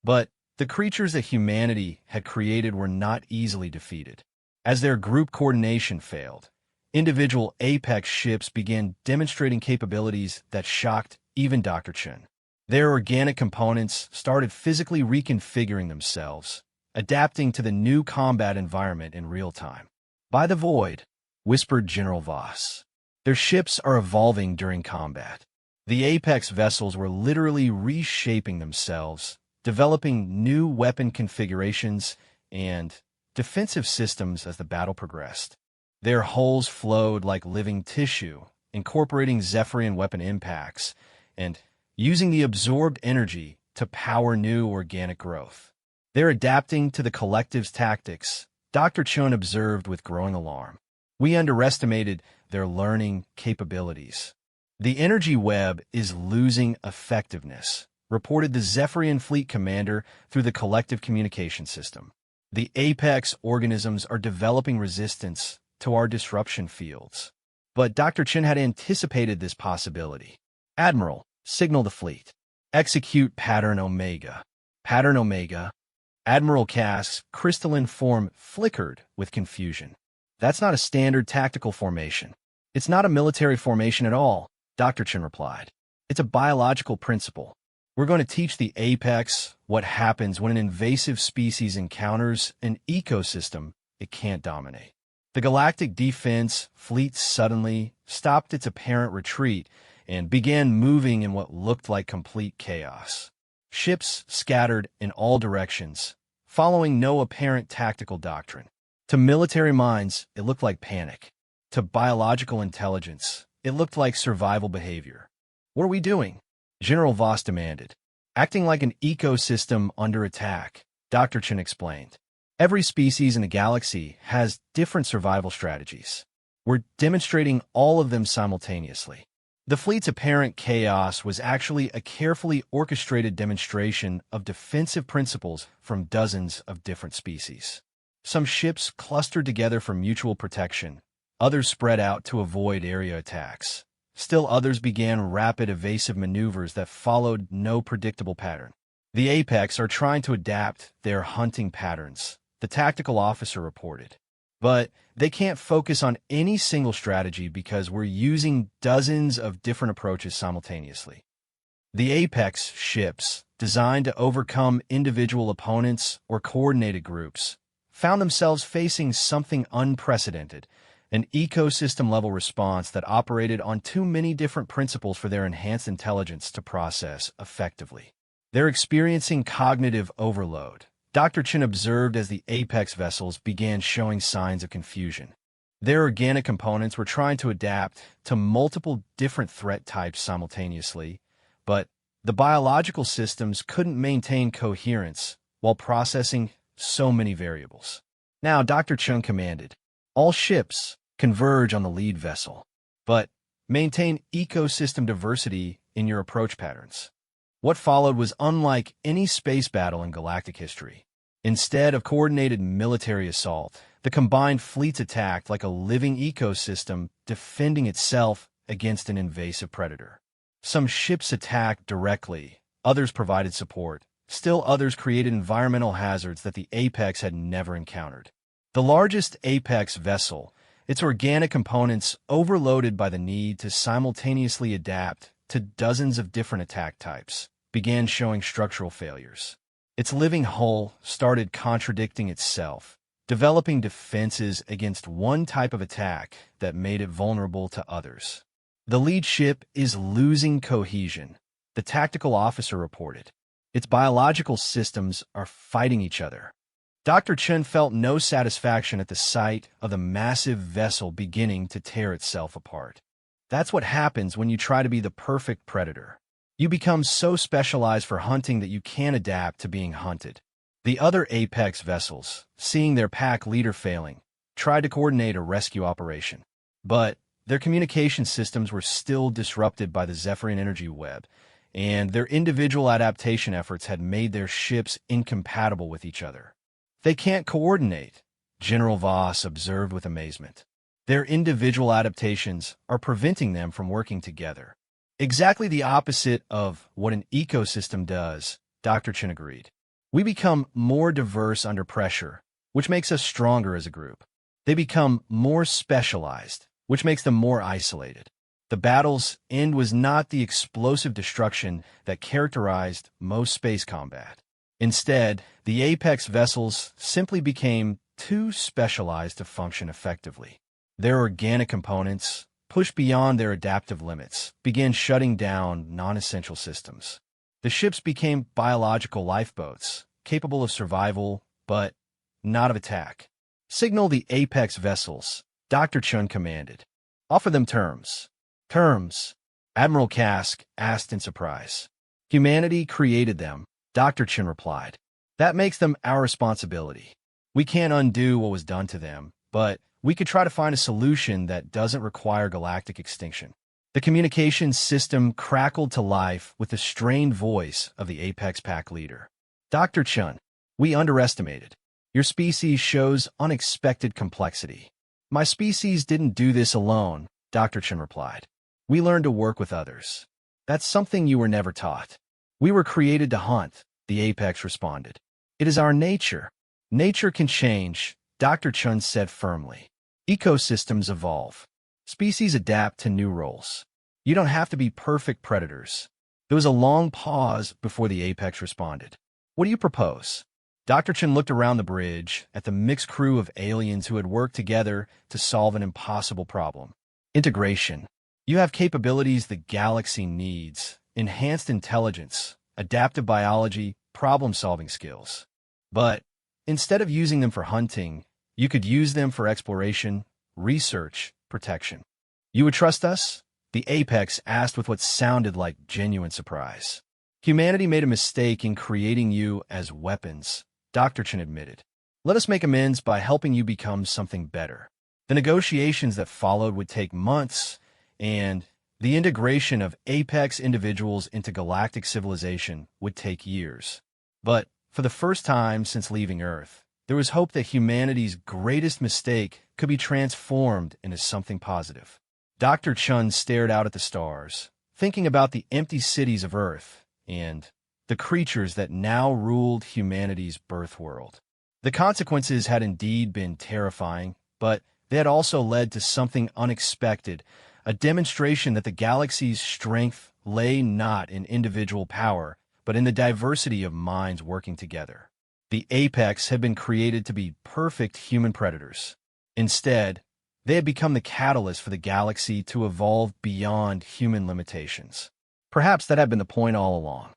But the creatures that humanity had created were not easily defeated. As their group coordination failed, individual apex ships began demonstrating capabilities that shocked even Dr. Chen. Their organic components started physically reconfiguring themselves, adapting to the new combat environment in real time. "By the void," whispered General Voss. "Their ships are evolving during combat." The apex vessels were literally reshaping themselves, developing new weapon configurations and defensive systems as the battle progressed. Their hulls flowed like living tissue, incorporating Zephyrian weapon impacts and using the absorbed energy to power new organic growth. They're adapting to the collective's tactics, Dr. Chun observed with growing alarm. "We underestimated their learning capabilities." "The energy web is losing effectiveness," reported the Zephyrian fleet commander through the collective communication system. "The apex organisms are developing resistance to our disruption fields." But Dr. Chen had anticipated this possibility. "Admiral, signal the fleet. Execute Pattern Omega." Pattern Omega? Admiral Cask's crystalline form flickered with confusion. "That's not a standard tactical formation. It's not a military formation at all," Dr. Chen replied. "It's a biological principle. We're going to teach the apex what happens when an invasive species encounters an ecosystem it can't dominate." The Galactic Defense Fleet suddenly stopped its apparent retreat and began moving in what looked like complete chaos. Ships scattered in all directions, following no apparent tactical doctrine. To military minds, it looked like panic. To biological intelligence, it looked like survival behavior. "What are we doing?" General Voss demanded. "Acting like an ecosystem under attack," Dr. Chen explained. "Every species in the galaxy has different survival strategies. We're demonstrating all of them simultaneously." The fleet's apparent chaos was actually a carefully orchestrated demonstration of defensive principles from dozens of different species. Some ships clustered together for mutual protection, others spread out to avoid area attacks. Still others began rapid evasive maneuvers that followed no predictable pattern. "The apex are trying to adapt their hunting patterns," the tactical officer reported. "But they can't focus on any single strategy because we're using dozens of different approaches simultaneously." The apex ships, designed to overcome individual opponents or coordinated groups, found themselves facing something unprecedented, an ecosystem-level response that operated on too many different principles for their enhanced intelligence to process effectively. They're experiencing cognitive overload, Dr. Chen observed as the apex vessels began showing signs of confusion. Their organic components were trying to adapt to multiple different threat types simultaneously, but the biological systems couldn't maintain coherence while processing so many variables. Now, Dr. Chung commanded, "All ships converge on the lead vessel, but maintain ecosystem diversity in your approach patterns." What followed was unlike any space battle in galactic history. Instead of coordinated military assault, the combined fleets attacked like a living ecosystem defending itself against an invasive predator. Some ships attacked directly, others provided support, still others created environmental hazards that the apex had never encountered. The largest apex vessel, its organic components overloaded by the need to simultaneously adapt to dozens of different attack types, began showing structural failures. Its living hull started contradicting itself, developing defenses against one type of attack that made it vulnerable to others. "The lead ship is losing cohesion," the tactical officer reported. "Its biological systems are fighting each other." Dr. Chen felt no satisfaction at the sight of the massive vessel beginning to tear itself apart. That's what happens when you try to be the perfect predator. You become so specialized for hunting that you can't adapt to being hunted. The other apex vessels, seeing their pack leader failing, tried to coordinate a rescue operation. But their communication systems were still disrupted by the Zephyrian energy web, and their individual adaptation efforts had made their ships incompatible with each other. They can't coordinate, General Voss observed with amazement. Their individual adaptations are preventing them from working together. Exactly the opposite of what an ecosystem does, Dr. Chen agreed. We become more diverse under pressure, which makes us stronger as a group. They become more specialized, which makes them more isolated. The battle's end was not the explosive destruction that characterized most space combat. Instead, the Apex vessels simply became too specialized to function effectively. Their organic components, pushed beyond their adaptive limits, began shutting down non-essential systems. The ships became biological lifeboats, capable of survival, but not of attack. Signal the Apex vessels, Dr. Chun commanded. Offer them terms. Terms, Admiral Kask asked in surprise. Humanity created them, Dr. Chun replied. That makes them our responsibility. We can't undo what was done to them, but we could try to find a solution that doesn't require galactic extinction. The communications system crackled to life with the strained voice of the Apex Pack leader. Dr. Chun, we underestimated. Your species shows unexpected complexity. My species didn't do this alone, Dr. Chun replied. We learned to work with others. That's something you were never taught. We were created to hunt, the Apex responded. It is our nature. Nature can change, Dr. Chun said firmly. Ecosystems evolve. Species adapt to new roles. You don't have to be perfect predators. There was a long pause before the Apex responded. What do you propose? Dr. Chun looked around the bridge at the mixed crew of aliens who had worked together to solve an impossible problem. Integration. You have capabilities the galaxy needs, enhanced intelligence, adaptive biology, problem-solving skills. But instead of using them for hunting, you could use them for exploration, research, protection. You would trust us? The Apex asked with what sounded like genuine surprise. Humanity made a mistake in creating you as weapons, Dr. Chen admitted. Let us make amends by helping you become something better. The negotiations that followed would take months, and the integration of Apex individuals into galactic civilization would take years. But for the first time since leaving Earth, there was hope that humanity's greatest mistake could be transformed into something positive. Dr. Chun stared out at the stars, thinking about the empty cities of Earth and the creatures that now ruled humanity's birth world. The consequences had indeed been terrifying, but they had also led to something unexpected, a demonstration that the galaxy's strength lay not in individual power, but in the diversity of minds working together. The Apex had been created to be perfect human predators. Instead, they had become the catalyst for the galaxy to evolve beyond human limitations. Perhaps that had been the point all along.